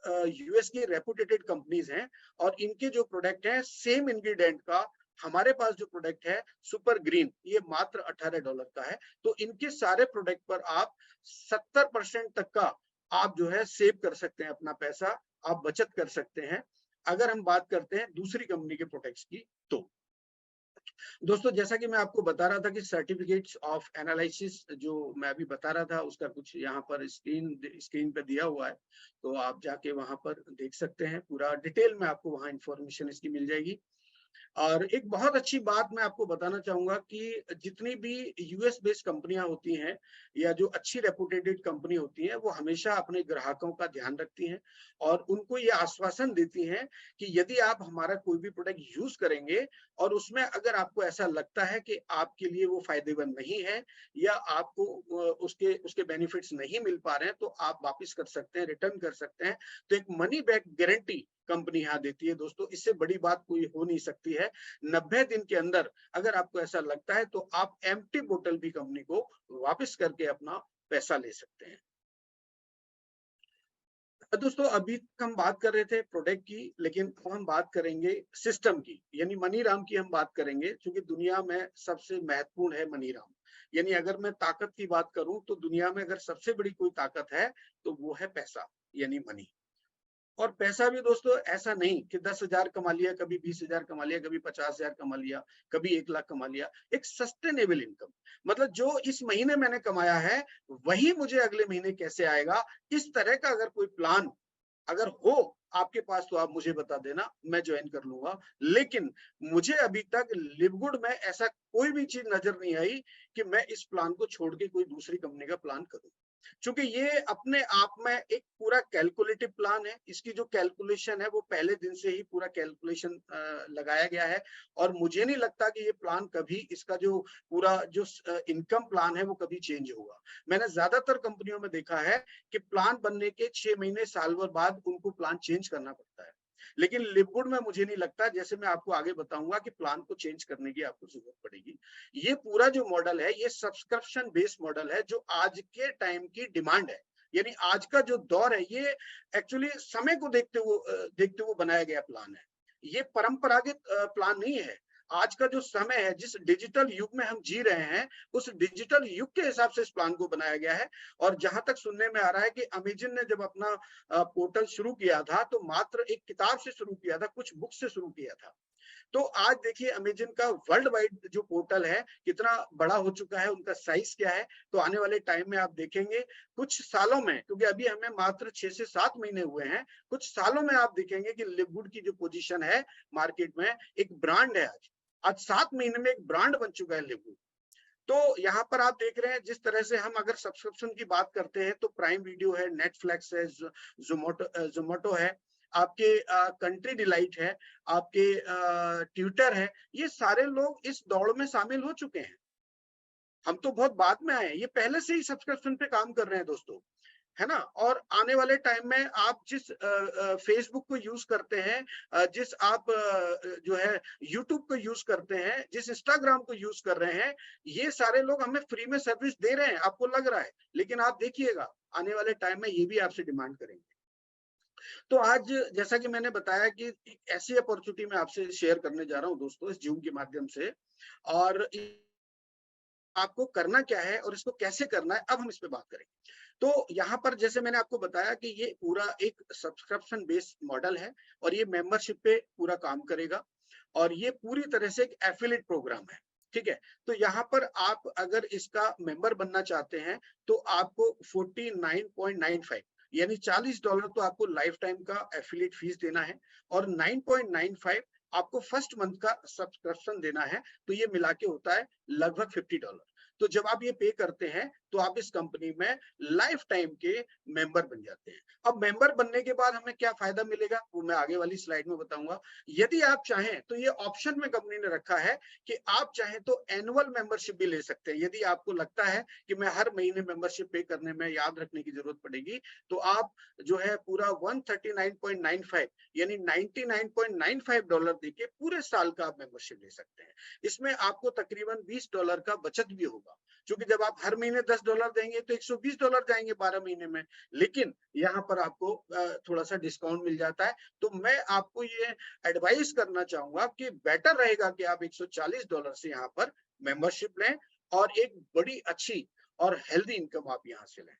यूएस की रेपुटेड कंपनीज़ हैं और इनके जो प्रोडक्ट हैं सेम इंग्रीडिएंट का हमारे पास जो प्रोडक्ट है सुपर ग्रीन, ये मात्र $18 का है। तो इनके सारे प्रोडक्ट पर आप 70% तक का आप जो है सेव कर सकते हैं अपना पैसा, आप बचत कर सकते हैं। अगर हम बात करते हैं दूसरी कंपनी के प्रोडक्ट्स की तो। दोस्तों जैसा कि मैं आपको बता रहा था कि सर्टिफिकेट्स ऑफ एनालिसिस जो मैं अभी बता रहा था उसका कुछ यहाँ पर स्क्रीन पे दिया हुआ है, तो आप जाके वहां पर देख सकते हैं। पूरा डिटेल में आपको वहां इंफॉर्मेशन इसकी मिल जाएगी। और एक बहुत अच्छी बात मैं आपको बताना चाहूंगा कि जितनी भी यूएस बेस्ड कंपनियां होती हैं या जो अच्छी रेपुटेटेड कंपनी होती हैं, वो हमेशा अपने ग्राहकों का ध्यान रखती हैं और उनको ये आश्वासन देती हैं कि यदि आप हमारा कोई भी प्रोडक्ट यूज करेंगे और उसमें अगर आपको ऐसा लगता है कि आपके लिए वो फायदेमंद नहीं है या आपको उसके उसके बेनिफिट्स नहीं मिल पा रहे हैं, तो आप वापस कर सकते हैं, रिटर्न कर सकते हैं। तो एक मनी बैक गारंटी कंपनी यहाँ देती है दोस्तों। इससे बड़ी बात कोई हो नहीं सकती है। 90 दिन के अंदर अगर आपको ऐसा लगता है तो आप एम्प्टी बोतल भी कंपनी को वापस करके अपना पैसा ले सकते हैं। दोस्तों अभी तक हम बात कर रहे थे प्रोडक्ट की, लेकिन अब हम बात करेंगे सिस्टम की, यानी मनीराम की हम बात करेंगे, क्योंकि दुनिया में सबसे महत्वपूर्ण है मनीराम। यानी अगर मैं ताकत की बात करूं तो दुनिया में अगर सबसे बड़ी कोई ताकत है तो वो है पैसा, यानी मनी। और पैसा भी दोस्तों ऐसा नहीं कि 10,000 कमा लिया, कभी 20,000 कमा लिया, कभी 50,000 कमा लिया, कभी 1 लाख कमा लिया। एक सस्टेनेबल इनकम, मतलब जो इस महीने मैंने कमाया है वही मुझे अगले महीने कैसे आएगा, इस तरह का अगर कोई प्लान अगर हो आपके पास तो आप मुझे बता देना, मैं ज्वाइन कर लूंगा। लेकिन मुझे अभी तक लिवगुड में ऐसा कोई भी चीज नजर नहीं आई कि मैं इस प्लान को छोड़ के कोई दूसरी कंपनी का प्लान करूं, क्योंकि ये अपने आप में एक पूरा कैलकुलेटिव प्लान है। इसकी जो कैलकुलेशन है वो पहले दिन से ही पूरा कैलकुलेशन लगाया गया है और मुझे नहीं लगता कि ये प्लान कभी इसका जो पूरा जो इनकम प्लान है वो कभी चेंज होगा। मैंने ज्यादातर कंपनियों में देखा है कि प्लान बनने के 6 महीने साल भर बाद उनको प्लान चेंज करना पड़ता है, लेकिन लिवगुड में मुझे नहीं लगता। जैसे मैं आपको आगे बताऊंगा कि प्लान को चेंज करने की आपको जरूरत पड़ेगी। ये पूरा जो मॉडल है ये सब्सक्रिप्शन बेस्ड मॉडल है, जो आज के टाइम की डिमांड है। यानी आज का जो दौर है ये एक्चुअली समय को देखते हुए बनाया गया प्लान है। ये परंपरागत प्लान नहीं है। आज का जो समय है, जिस डिजिटल युग में हम जी रहे हैं, उस डिजिटल युग के हिसाब से इस प्लान को बनाया गया है। और जहां तक सुनने में आ रहा है कि अमेजन ने जब अपना पोर्टल शुरू किया था तो मात्र एक किताब से शुरू किया था, कुछ बुक से शुरू किया था। तो आज देखिए अमेजन का वर्ल्ड वाइड जो पोर्टल है कितना बड़ा हो चुका है, उनका साइज क्या है। तो आने वाले टाइम में आप देखेंगे कुछ सालों में, क्योंकि अभी हमें मात्र 6 से 7 महीने हुए हैं, कुछ सालों में आप देखेंगे कि लिवगुड की जो पोजीशन है मार्केट में, एक ब्रांड है। आज 7 महीने में एक ब्रांड बन चुका है लिवगुड। तो यहाँ पर आप देख रहे हैं जिस तरह से हम अगर सब्सक्रिप्शन की बात करते हैं तो प्राइम वीडियो है, नेटफ्लिक्स है, जोमेटो है, आपके कंट्री डिलाइट है, आपके ट्विटर है, ये सारे लोग इस दौड़ में शामिल हो चुके हैं। हम तो बहुत बाद में आए हैं, ये पहले से ही सब्सक्रिप्शन पे काम कर रहे हैं दोस्तों, है ना। और आने वाले टाइम में आप जिस फेसबुक को यूज करते हैं, जिस आप जो है यूट्यूब को यूज करते हैं, जिस इंस्टाग्राम को यूज कर रहे हैं, ये सारे लोग हमें फ्री में सर्विस दे रहे हैं, आपको लग रहा है, लेकिन आप देखिएगा आने वाले टाइम में ये भी आपसे डिमांड करेंगे। तो आज जैसा कि मैंने बताया कि एक ऐसी अपॉर्चुनिटी मैं आपसे शेयर करने जा रहा हूँ दोस्तों इस जूम के माध्यम से, और आपको करना क्या है और इसको कैसे करना है, अब हम इस पे बात करेंगे। तो यहाँ पर जैसे मैंने आपको बताया कि ये पूरा एक सब्सक्रिप्शन बेस्ड मॉडल है और ये मेंबरशिप पे पूरा काम करेगा और ये पूरी तरह से एक एफिलिएट प्रोग्राम है, ठीक है। तो यहाँ पर आप अगर इसका मेंबर बनना चाहते हैं तो आपको 49.95 यानी $40 तो आपको लाइफ टाइम का एफिलिएट फीस देना है और 9.95 आपको फर्स्ट मंथ का सब्सक्रिप्शन देना है। तो ये मिला के होता है लगभग $50। तो जब आप ये पे करते हैं तो आप इस कंपनी में लाइफ टाइम के मेंबर बन जाते हैं। अब मेंबर बनने के बाद हमें क्या फायदा मिलेगा वो मैं आगे वाली स्लाइड में बताऊंगा। यदि आप चाहें तो ये ऑप्शन में कंपनी ने रखा है कि आप चाहें तो एनुअल मेंबरशिप भी ले सकते हैं। यदि आपको लगता है कि मैं हर महीने मेंबरशिप पे करने में याद रखने की जरूरत पड़ेगी, तो आप जो है पूरा 139.95 यानी $99.95 देके पूरे साल का आप मेंबरशिप ले सकते हैं। इसमें आपको तकरीबन $20 का बचत भी होगा, क्योंकि जब आप हर महीने $10 देंगे तो $120 जाएंगे 12 महीने में, लेकिन यहाँ पर आपको थोड़ा सा डिस्काउंट मिल जाता है। तो मैं आपको ये एडवाइस करना चाहूंगा कि बेटर रहेगा कि आप $140 से यहाँ पर मेंबरशिप लें और एक बड़ी अच्छी और हेल्दी इनकम आप यहाँ से लें।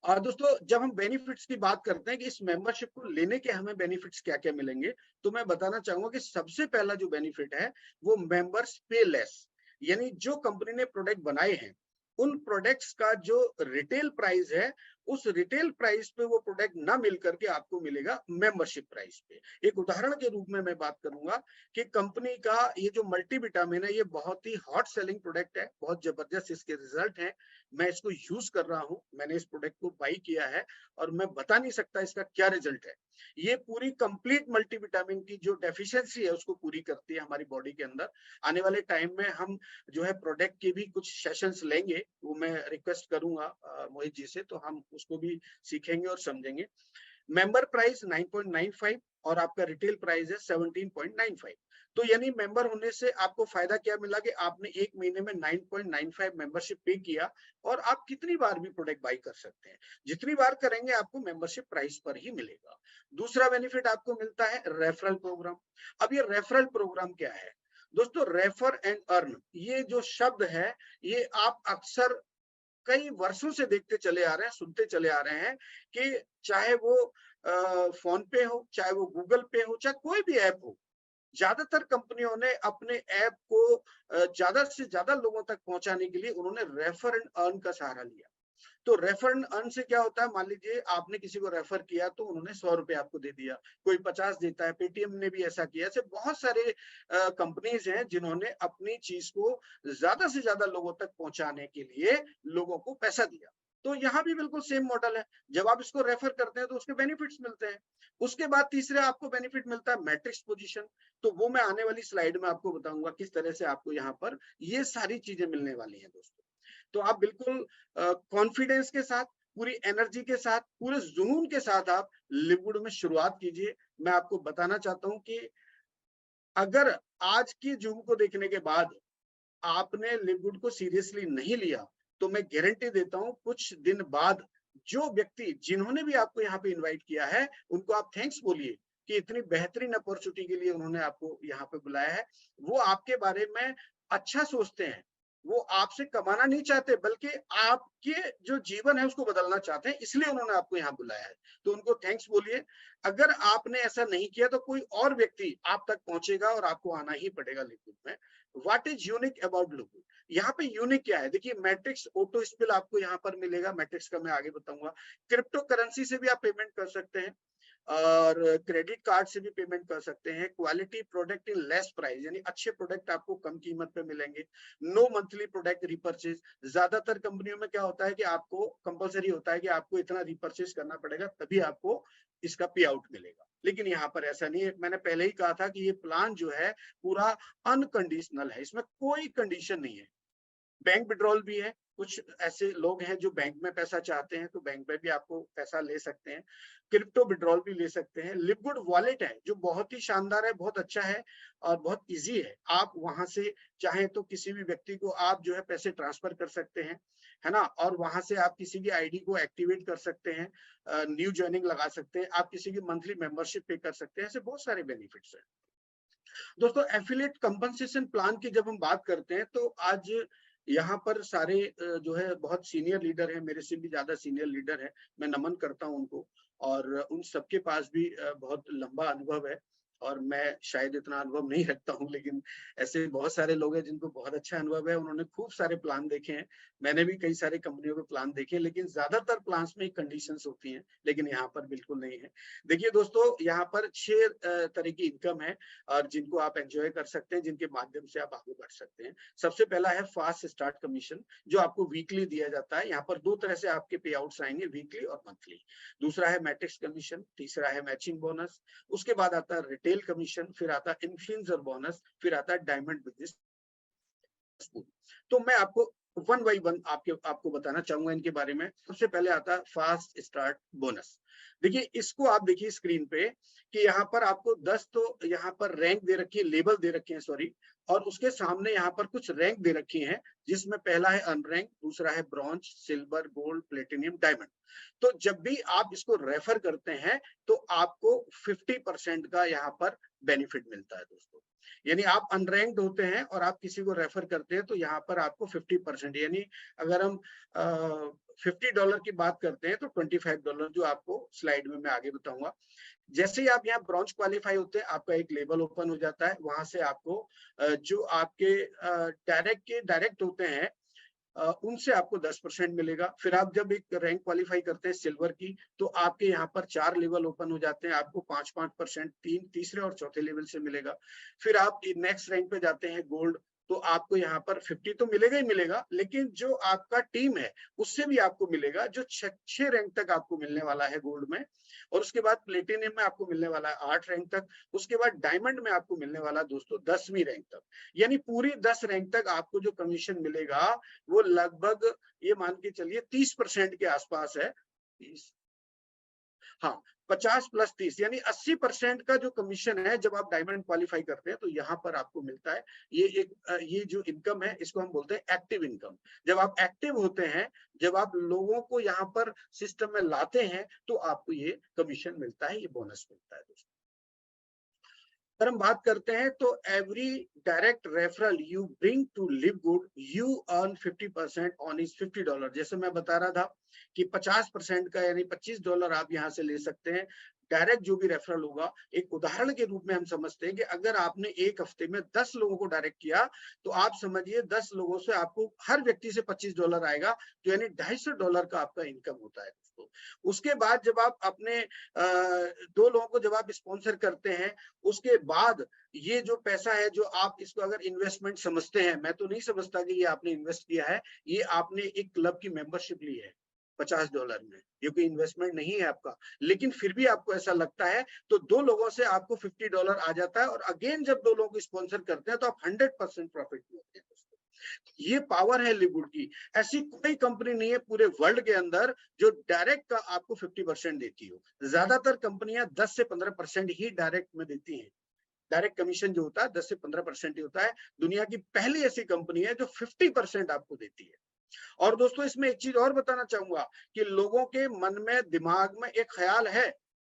दोस्तों, जब हम बेनिफिट्स की बात करते हैं कि इस मेंबरशिप को लेने के हमें बेनिफिट्स क्या क्या मिलेंगे, तो मैं बताना चाहूंगा कि सबसे पहला जो बेनिफिट है वो मेंबर्स पे लेस, यानी जो कंपनी ने प्रोडक्ट बनाए हैं उन प्रोडक्ट्स का जो रिटेल प्राइस है उस रिटेल प्राइस पे वो प्रोडक्ट ना मिल करके आपको मिलेगा मेंबरशिप प्राइस पे। एक उदाहरण के रूप में मैं बात करूंगा कि कंपनी का ये जो मल्टीविटामिन है ये बहुत ही हॉट सेलिंग प्रोडक्ट है, बहुत जबरदस्त इसके रिजल्ट हैं। मैं इसको यूज कर रहा हूं, मैंने इस प्रोडक्ट को बाई किया है और मैं बता नहीं सकता इसका क्या रिजल्ट है। ये पूरी कंप्लीट मल्टीविटामिन की जो डेफिशिएंसी है उसको पूरी करती है हमारी बॉडी के अंदर। आने वाले टाइम में हम जो है प्रोडक्ट के भी कुछ सेशंस लेंगे, वो मैं रिक्वेस्ट करूंगा मोहित जी से, तो हम उसको भी सीखेंगे और समझेंगे। मेंबर प्राइस 9.95 और आपका रिटेल प्राइस है 17.95। तो यानी मेंबर होने से आपको फायदा क्या मिला कि आपने एक महीने में 9.95 मेंबरशिप पे किया और आप कितनी बार भी प्रोडक्ट बाई कर सकते हैं। जितनी बार करेंगे आपको मेंबरशिप प्राइस पर ही मिलेगा। दूसरा बेनिफिट आपको मिलता है रेफरल प्रोग्राम। अब ये रेफरल प्रोग्राम क्या है दोस्तों? रेफर एंड अर्न, ये जो शब्द है ये आप अक्सर कई वर्षों से देखते चले आ रहे हैं, सुनते चले आ रहे हैं कि चाहे वो फोन पे हो, चाहे वो गूगल पे हो, चाहे कोई भी ऐप हो, ज्यादातर कंपनियों ने अपने ऐप को ज्यादा से ज्यादा लोगों तक पहुंचाने के लिए उन्होंने रेफर एंड अर्न का सहारा लिया। तो रेफर एंड अर्न से क्या होता है, मान लीजिए आपने किसी को रेफर किया तो उन्होंने 100 रुपए आपको दे दिया, कोई 50 देता है, पेटीएम ने भी ऐसा किया। ऐसे बहुत सारे कंपनीज हैं जिन्होंने अपनी चीज को ज्यादा से ज्यादा लोगों तक पहुंचाने के लिए लोगों को पैसा दिया। तो यहाँ भी बिल्कुल सेम मॉडल है, जब आप इसको रेफर करते हैं तो उसके बेनिफिट्स मिलते हैं। उसके बाद तीसरा आपको बेनिफिट मिलता है मैट्रिक्स पोजीशन, तो वो मैं आने वाली स्लाइड में आपको बताऊंगा किस तरह से आपको यहाँ पर ये सारी चीजें मिलने वाली हैं दोस्तों। तो आप बिल्कुल कॉन्फिडेंस के साथ, पूरी एनर्जी के साथ, पूरे जुनून के साथ आप लिववुड में शुरुआत कीजिए। मैं आपको बताना चाहता हूं कि अगर आज की जूम को देखने के बाद आपने लिववुड को सीरियसली नहीं लिया तो मैं गारंटी देता हूं कुछ दिन बाद जो व्यक्ति जिन्होंने भी आपको यहाँ पे इनवाइट किया है उनको आप थैंक्स बोलिए कि इतनी बेहतरीन अपॉर्चुनिटी के लिए उन्होंने आपको यहाँ पे बुलाया है। वो आपके बारे में अच्छा सोचते हैं, वो आपसे कमाना नहीं चाहते बल्कि आपके जो जीवन है उसको बदलना चाहते हैं, इसलिए उन्होंने आपको यहाँ बुलाया है। तो उनको थैंक्स बोलिए। अगर आपने ऐसा नहीं किया तो कोई और व्यक्ति आप तक पहुंचेगा और आपको आना ही पड़ेगा लिववुड में। What is unique about Livwood? यहाँ पे यूनिक क्या है, देखिए मैट्रिक्स ऑटो स्पिल आपको यहाँ पर मिलेगा, मैट्रिक्स का मैं आगे बताऊंगा। क्रिप्टो करेंसी से भी आप पेमेंट कर सकते हैं और क्रेडिट कार्ड से भी पेमेंट कर सकते हैं। Quality product in less price, यानी अच्छे प्रोडक्ट आपको कम कीमत पे मिलेंगे। नो मंथली प्रोडक्ट रिपर्चेज, ज्यादातर कंपनियों में क्या होता है कि आपको कंपलसरी होता है कि आपको इतना रिपर्चेज करना पड़ेगा तभी आपको इसका पे आउट मिलेगा, लेकिन यहाँ पर ऐसा नहीं है। मैंने पहले ही कहा था कि ये प्लान जो है पूरा अनकंडीशनल है, इसमें कोई कंडीशन नहीं है। बैंक विड्रॉल भी है, कुछ ऐसे लोग हैं जो बैंक में पैसा चाहते हैं तो बैंक में भी आपको पैसा ले सकते हैं। क्रिप्टो विड्रॉल भी ले सकते हैं। लिववुड वॉलेट है जो बहुत ही शानदार है, बहुत अच्छा है और बहुत इजी है। आप वहां से चाहे तो किसी भी व्यक्ति को आप जो है पैसे ट्रांसफर कर सकते हैं, है ना, और वहां से आप किसी की आईडी को एक्टिवेट कर सकते हैं, न्यू ज्वाइनिंग लगा सकते हैं, आप किसी की मंथली मेंबरशिप पे कर सकते हैं। ऐसे बहुत सारे बेनिफिट्स हैं दोस्तों। एफिलिएट कंपनसेशन प्लान की जब हम बात करते हैं तो आज यहाँ पर सारे जो है बहुत सीनियर लीडर है, मेरे से भी ज्यादा सीनियर लीडर है, मैं नमन करता हूँ उनको और उन सबके पास भी बहुत लंबा अनुभव है और मैं शायद इतना अनुभव नहीं रखता हूँ, लेकिन ऐसे बहुत सारे लोग हैं जिनको बहुत अच्छा अनुभव है, उन्होंने खूब सारे प्लान देखे हैं। मैंने भी कई सारे कंपनियों के प्लान देखे, लेकिन ज्यादातर प्लान्स में कंडीशंस होती हैं, लेकिन यहाँ पर बिल्कुल नहीं है। देखिए दोस्तों, यहाँ पर 6 तरह की इनकम है और जिनको आप एंजॉय कर सकते हैं, जिनके माध्यम से आप आगे बढ़ सकते हैं। सबसे पहला है फास्ट स्टार्ट कमीशन, जो आपको वीकली दिया जाता है। यहाँ पर 2 तरह से आपके पे आउट्स आएंगे, वीकली और मंथली। दूसरा है मैट्रिक्स कमीशन, तीसरा है मैचिंग बोनस, उसके बाद आता है रिटेल कमीशन, फिर आता है इन्फ्लुएंसर बोनस, फिर आता है डायमंड बिजनेस स्कूल। तो मैं आपको वन बाई वन आपको बताना चाहूंगा इनके बारे में। सबसे पहले आता है फास्ट स्टार्ट बोनस। देखिए, इसको आप देखिए स्क्रीन पे कि यहाँ पर आपको 10 तो यहाँ पर रैंक दे रखी है, लेबल दे रखे हैं सॉरी, और उसके सामने यहाँ पर कुछ रैंक दे रखी हैं, जिसमें पहला है अनरैंक, दूसरा है bronze, silver, gold, platinum, diamond. तो जब भी आप इसको रेफर करते हैं तो आपको 50% का यहाँ पर बेनिफिट मिलता है दोस्तों। यानी आप अनरैंक्ड होते हैं और आप किसी को रेफर करते हैं तो यहाँ पर आपको 50%, यानी अगर हम $50 की बात करते हैं तो $25 जो आपको स्लाइड में मैं आगे बताऊंगा। जैसे ही आप यहाँ ब्रॉन्ज क्वालिफाई होते हैं, आपका एक लेवल ओपन हो जाता है। वहां से आपको जो आपके डायरेक्ट होते हैं उनसे आपको 10% मिलेगा। फिर आप जब एक रैंक क्वालिफाई करते हैं सिल्वर की, तो आपके यहाँ पर 4 लेवल ओपन हो जाते हैं, आपको 5-5% तीसरे और चौथे लेवल से मिलेगा। फिर आप नेक्स्ट रैंक पे जाते हैं गोल्ड, तो आपको यहाँ पर 50 तो मिलेगा ही मिलेगा, लेकिन जो आपका टीम है उससे भी आपको मिलेगा, जो 6 रैंक तक आपको मिलने वाला है गोल्ड में। और उसके बाद प्लेटिनियम में आपको मिलने वाला है 8 रैंक तक। उसके बाद डायमंड में आपको मिलने वाला दोस्तों 10वीं रैंक तक। यानी पूरी 10 रैंक तक आपको जो कमीशन मिलेगा वो लगभग, ये मान के चलिए 30% के आसपास है। 30, हाँ, 50 + 30 यानी 80% का जो कमीशन है जब आप डायमंड क्वालिफाई करते हैं तो यहाँ पर आपको मिलता है। ये जो इनकम है इसको हम बोलते हैं एक्टिव इनकम। जब आप एक्टिव होते हैं, जब आप लोगों को यहाँ पर सिस्टम में लाते हैं, तो आपको ये कमीशन मिलता है, ये बोनस मिलता है दोस्तों। अगर हम बात करते हैं तो every direct referral you bring to LiveGood you earn 50% on is $50। जैसे मैं बता रहा था कि 50% का यानी $25 आप यहाँ से ले सकते हैं। डायरेक्ट जो भी रेफरल होगा, एक उदाहरण के रूप में हम समझते हैं कि अगर आपने एक हफ्ते में 10 लोगों को डायरेक्ट किया, तो आप समझिए 10 लोगों से आपको हर व्यक्ति से $25 आएगा, तो यानी $250 का आपका इनकम होता है दोस्तों। उसके बाद जब आप अपने 2 लोगों को जब आप स्पॉन्सर करते हैं, उसके बाद ये जो पैसा है, जो आप इसको अगर इन्वेस्टमेंट समझते हैं, मैं तो नहीं समझता कि ये आपने इन्वेस्ट किया है, ये आपने एक क्लब की मेंबरशिप ली है $50 में, ये कोई इन्वेस्टमेंट नहीं है आपका। लेकिन फिर भी आपको ऐसा लगता है, तो 2 लोगों से आपको $50 आ जाता है, और अगेन जब 2 लोगों को स्पॉन्सर करते हैं तो आप 100% प्रॉफिट में होते हैं दोस्तों। ये पावर है लिवगुड की। ऐसी कोई कंपनी नहीं है पूरे वर्ल्ड के अंदर जो डायरेक्ट का आपको 50% देती हो। ज्यादातर कंपनियां 10 से 15% ही डायरेक्ट में देती हैं। डायरेक्ट कमीशन जो होता है 10 से 15% ही होता है। दुनिया की पहली ऐसी कंपनी है जो 50% आपको देती है। और दोस्तों, इसमें एक चीज और बताना चाहूंगा कि लोगों के मन में, दिमाग में एक ख्याल है,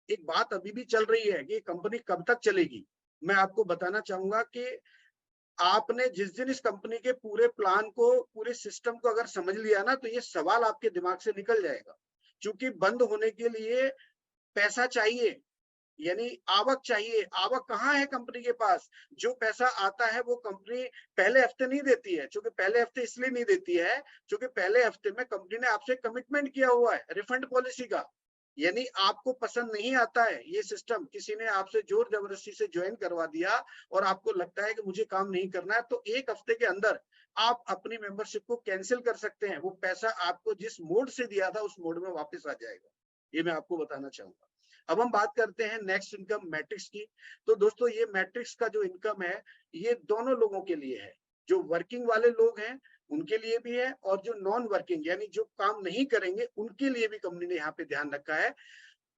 एक बात अभी भी चल रही है कि कंपनी कब तक चलेगी। मैं आपको बताना चाहूंगा कि आपने जिस दिन इस कंपनी के पूरे प्लान को, पूरे सिस्टम को अगर समझ लिया ना, तो ये सवाल आपके दिमाग से निकल जाएगा। क्योंकि बंद होने के लिए पैसा चाहिए, यानी आवक चाहिए। आवक कहाँ है कंपनी के पास? जो पैसा आता है वो कंपनी पहले हफ्ते नहीं देती है। क्योंकि पहले हफ्ते इसलिए नहीं देती है क्योंकि पहले हफ्ते में कंपनी ने आपसे कमिटमेंट किया हुआ है रिफंड पॉलिसी का। यानी आपको पसंद नहीं आता है ये सिस्टम, किसी ने आपसे जोर जबरदस्ती से ज्वाइन करवा दिया और आपको लगता है कि मुझे काम नहीं करना है, तो एक हफ्ते के अंदर आप अपनी मेंबरशिप को कैंसिल कर सकते हैं। वो पैसा आपको जिस मोड से दिया था उस मोड में वापस आ जाएगा। ये मैं आपको बताना चाहूंगा। अब हम बात करते हैं नेक्स्ट इनकम मैट्रिक्स की। तो दोस्तों, ये मैट्रिक्स का जो इनकम है, ये दोनों लोगों के लिए है। जो वर्किंग वाले लोग हैं उनके लिए भी है, और जो नॉन वर्किंग यानी जो काम नहीं करेंगे उनके लिए भी कंपनी ने यहाँ पे ध्यान रखा है।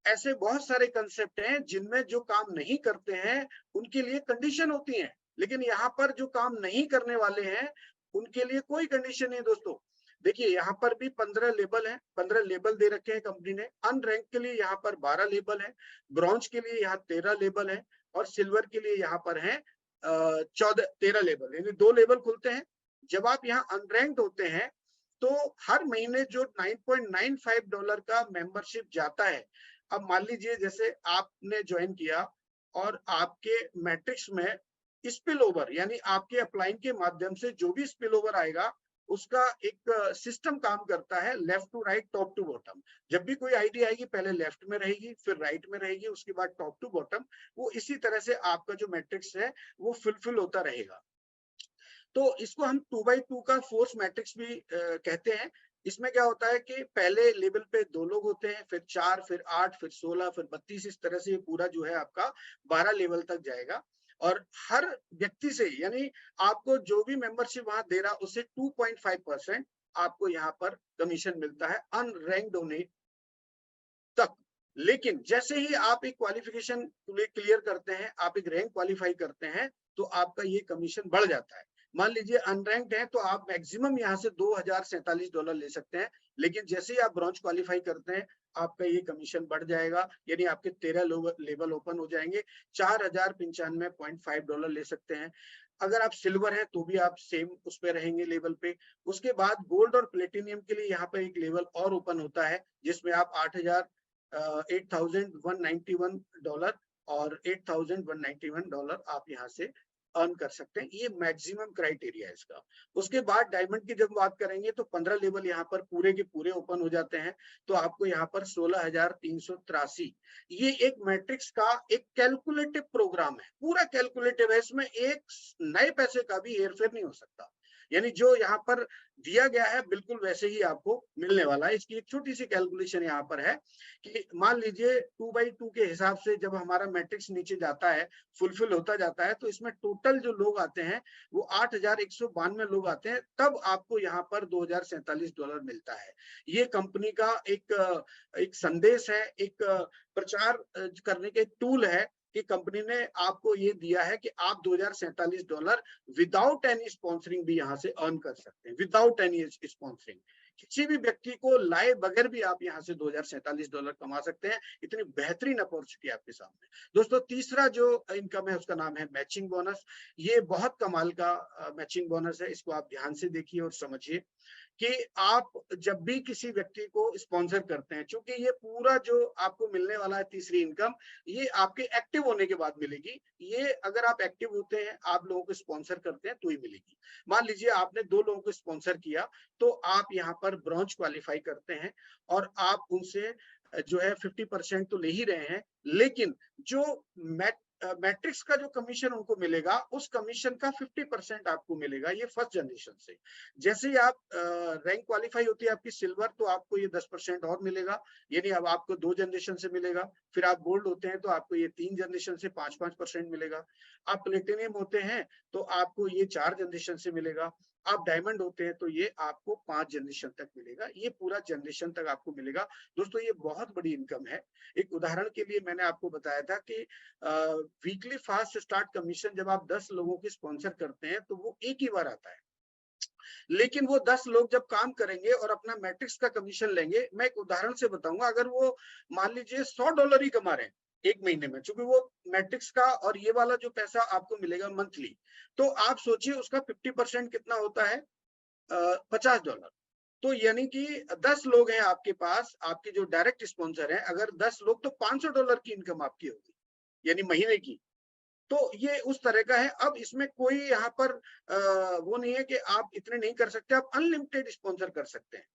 ऐसे बहुत सारे कंसेप्ट हैं जिनमें जो काम नहीं करते हैं उनके लिए कंडीशन होती है, लेकिन यहाँ पर जो काम नहीं करने वाले हैं उनके लिए कोई कंडीशन नहीं दोस्तों। देखिए, यहाँ पर भी 15 लेबल है, 15 लेबल दे रखे हैं कंपनी ने। अनरैंक के लिए यहाँ पर 12 लेबल है, ब्रॉन्ज के लिए यहाँ 13 लेबल है, और सिल्वर के लिए यहाँ पर है 13 लेबल, यानी 2 लेबल खुलते हैं। जब आप यहाँ अनरैंक्ड होते हैं तो हर महीने जो $9.95 का मेंबरशिप जाता है। अब मान लीजिए जैसे आपने ज्वाइन किया और आपके मैट्रिक्स में स्पिल ओवर यानी आपके अपलाइन के माध्यम से जो भी स्पिल ओवर आएगा उसका एक सिस्टम काम करता है left to right, top to bottom. जब भी कोई आईडी आएगी पहले लेफ्ट में रहेगी, फिर राइट में रहेगी, उसके बाद टॉप टू बॉटम। वो इसी तरह से आपका जो मैट्रिक्स है वो फुलफिल होता रहेगा। तो इसको हम 2x2 का फोर्स मैट्रिक्स भी कहते हैं। इसमें क्या होता है कि पहले लेवल पे 2 लोग होते हैं, फिर 4, फिर 8, फिर 16, फिर 32, इस तरह से ये पूरा जो है आपका 12 लेवल तक जाएगा। और हर व्यक्ति से यानी आपको जो भी मेंबरशिप वहां दे रहा उससे 2.5% आपको यहाँ पर कमीशन मिलता है अनरैंक्ड होने तक। लेकिन जैसे ही आप एक क्वालिफिकेशन क्लियर करते हैं, आप एक रैंक क्वालिफाई करते हैं, तो आपका ये कमीशन बढ़ जाता है। मान लीजिए अनरैंक्ड है तो आप मैक्सिमम यहाँ से $2047 ले सकते हैं, लेकिन जैसे ही आप ब्रॉन्ज क्वालिफाई करते हैं आपका ये कमीशन बढ़ जाएगा, यानी आपके 13 लेवल ओपन हो जाएंगे, $4095.5 ले सकते हैं। अगर आप सिल्वर हैं तो भी आप सेम उस पे रहेंगे लेवल पे। उसके बाद गोल्ड और प्लेटिनियम के लिए यहाँ पे एक लेवल और ओपन होता है जिसमें आप $8191 और $8191 आप यहाँ से अर्न कर सकते हैं। ये मैक्सिमम क्राइटेरिया है इसका। उसके बाद डायमंड की जब बात करेंगे तो 15 लेवल यहाँ पर पूरे के पूरे ओपन हो जाते हैं, तो आपको यहाँ पर 16,383। ये एक मैट्रिक्स का एक कैलकुलेटिव प्रोग्राम है, पूरा कैलकुलेटिव है, इसमें एक नए पैसे का भी हेरफेर नहीं हो सकता। यानी जो यहाँ पर दिया गया है बिल्कुल वैसे ही आपको मिलने वाला है। इसकी एक छोटी सी कैलकुलेशन यहाँ पर है कि मान लीजिए 2x2 के हिसाब से जब हमारा मैट्रिक्स नीचे जाता है, फुलफिल होता जाता है, तो इसमें टोटल जो लोग आते हैं वो 8,192 लोग आते हैं, तब आपको यहाँ पर $2047 मिलता है। ये कंपनी का एक संदेश है, एक प्रचार करने के टूल है कि कंपनी ने आपको ये दिया है कि आप $2047 विदाउट एनी स्पॉन्सरिंग भी यहाँ से अर्न कर सकते हैं, विदाउट एनी स्पॉन्सरिंग। किसी भी व्यक्ति को लाए बगैर भी आप यहाँ से $2047 कमा सकते हैं। इतनी बेहतरीन अपॉर्चुनिटी आपके सामने। दोस्तों तीसरा जो इनकम है उसका नाम है मैचिंग बोनस। ये बहुत कमाल का मैचिंग बोनस है, इसको आप ध्यान से देखिए और समझिए कि आप जब भी किसी व्यक्ति को स्पॉन्सर करते हैं, चूंकि ये पूरा जो आपको मिलने वाला है तीसरी इनकम, ये आपके एक्टिव होने के बाद मिलेगी। ये अगर आप एक्टिव होते हैं, आप लोगों को स्पॉन्सर करते हैं तो ही मिलेगी। मान लीजिए आपने 2 लोगों को स्पॉन्सर किया, तो आप यहाँ पर ब्रॉन्ज क्वालिफाई करते हैं और आप उनसे जो है 50% तो ले ही रहे हैं, लेकिन जो मैट्रिक्स का जो कमीशन उनको मिलेगा उस कमीशन का 50% आपको मिलेगा, ये फर्स्ट जनरेशन से। जैसे ही आप रैंक क्वालिफाई होती है आपकी सिल्वर, तो आपको ये 10% और मिलेगा, यानी अब आपको 2 जनरेशन से मिलेगा। फिर आप गोल्ड होते हैं तो आपको ये 3 जनरेशन से 5-5% मिलेगा। आप प्लेटिनियम होते हैं तो आपको ये 4 जनरेशन से मिलेगा। आप डायमंड होते हैं तो ये आपको 5 जनरेशन तक मिलेगा, ये पूरा जनरेशन तक आपको मिलेगा। दोस्तों ये बहुत बड़ी इनकम है। एक उदाहरण के लिए मैंने आपको बताया था कि वीकली फास्ट स्टार्ट कमीशन जब आप 10 लोगों की स्पॉन्सर करते हैं तो वो एक ही बार आता है, लेकिन वो 10 लोग जब काम करेंगे और अपना मैट्रिक्स का कमीशन लेंगे, मैं एक उदाहरण से बताऊंगा, अगर वो मान लीजिए $100 ही कमा रहे हैं एक महीने में, क्योंकि वो मैट्रिक्स का और ये वाला जो पैसा आपको मिलेगा मंथली, तो आप सोचिए उसका 50% कितना होता है, $50। तो यानी कि 10 लोग हैं आपके पास, आपके जो डायरेक्ट स्पॉन्सर हैं, अगर 10 लोग तो $500 की इनकम आपकी होगी, यानी महीने की। तो ये उस तरह का है। अब इसमें कोई यहाँ पर वो नहीं है कि आप इतने नहीं कर सकते, आप अनलिमिटेड स्पॉन्सर कर सकते हैं।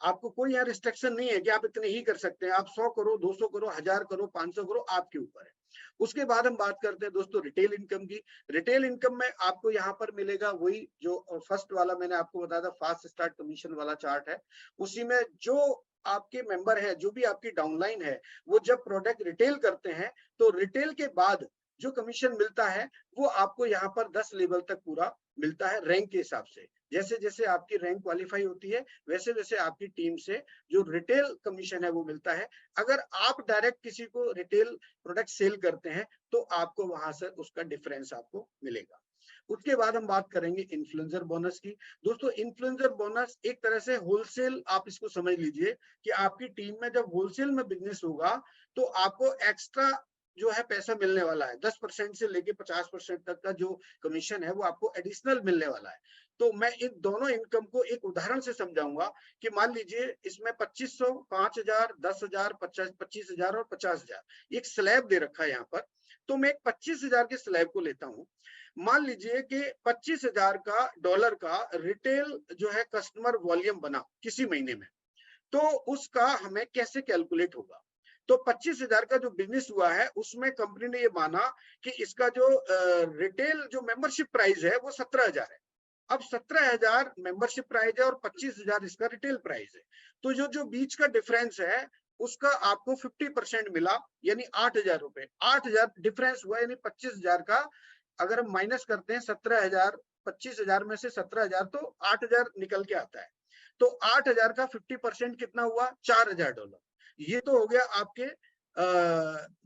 आपको कोई यहाँ रिस्ट्रिक्शन नहीं है कि आप इतने ही कर सकते हैं। आप 100 करो, 200 करो, 1000 करो, 500 करो, आपके ऊपर है। उसके बाद हम बात करते हैं दोस्तों रिटेल इनकम की। रिटेल इनकम में आपको यहाँ पर मिलेगा वही जो फर्स्ट वाला मैंने आपको बताया था, फास्ट स्टार्ट कमीशन वाला चार्ट है। उसी में जो आपके मेंबर है, जो भी आपकी डाउनलाइन है, वो जब प्रोडक्ट रिटेल करते हैं तो रिटेल के बाद जो कमीशन मिलता है वो आपको यहाँ पर 10 लेवल तक पूरा मिलता है रैंक के हिसाब से। जैसे जैसे आपकी रैंक क्वालिफाई होती है वैसे वैसे आपकी टीम से जो रिटेल कमीशन है वो मिलता है। अगर आप डायरेक्ट किसी को रिटेल प्रोडक्ट सेल करते हैं तो आपको वहां से उसका डिफरेंस आपको मिलेगा। उसके बाद हम बात करेंगे इन्फ्लुएंसर बोनस की। दोस्तों इन्फ्लुएंसर बोनस एक तरह से होलसेल, आप इसको समझ लीजिए कि आपकी टीम में जब होलसेल में बिजनेस होगा तो आपको एक्स्ट्रा जो है पैसा मिलने वाला है, 10% से लेके 50% तक का जो कमीशन है वो आपको एडिशनल मिलने वाला है। तो मैं इन दोनों इनकम को एक उदाहरण से समझाऊंगा कि मान लीजिए इसमें 2500, 5000, 10,000, 25,000 और 50,000 एक स्लैब दे रखा है यहाँ पर। तो मैं एक 25,000 के स्लैब को लेता हूँ। मान लीजिए कि 25,000 का डॉलर का रिटेल जो है कस्टमर वॉल्यूम बना किसी महीने में, तो उसका हमें कैसे कैलकुलेट होगा? तो 25,000 का जो बिजनेस हुआ है उसमें कंपनी ने ये माना कि इसका जो रिटेल जो मेंबरशिप प्राइस है वो 17,000 है। अब 17,000 मेंबरशिप प्राइस है और 25,000 इसका रिटेल प्राइस है। तो जो जो बीच का डिफरेंस है उसका आपको 50% मिला, यानी 8,000 रुपए। 8,000 डिफरेंस हुआ, यानी 25,000 का अगर हम माइनस करते हैं 17,000, 25,000 में से 17,000 तो 8,000 निकल के आता है। तो 8,000 का 50% कितना हुआ? $4,000। ये तो हो गया आपके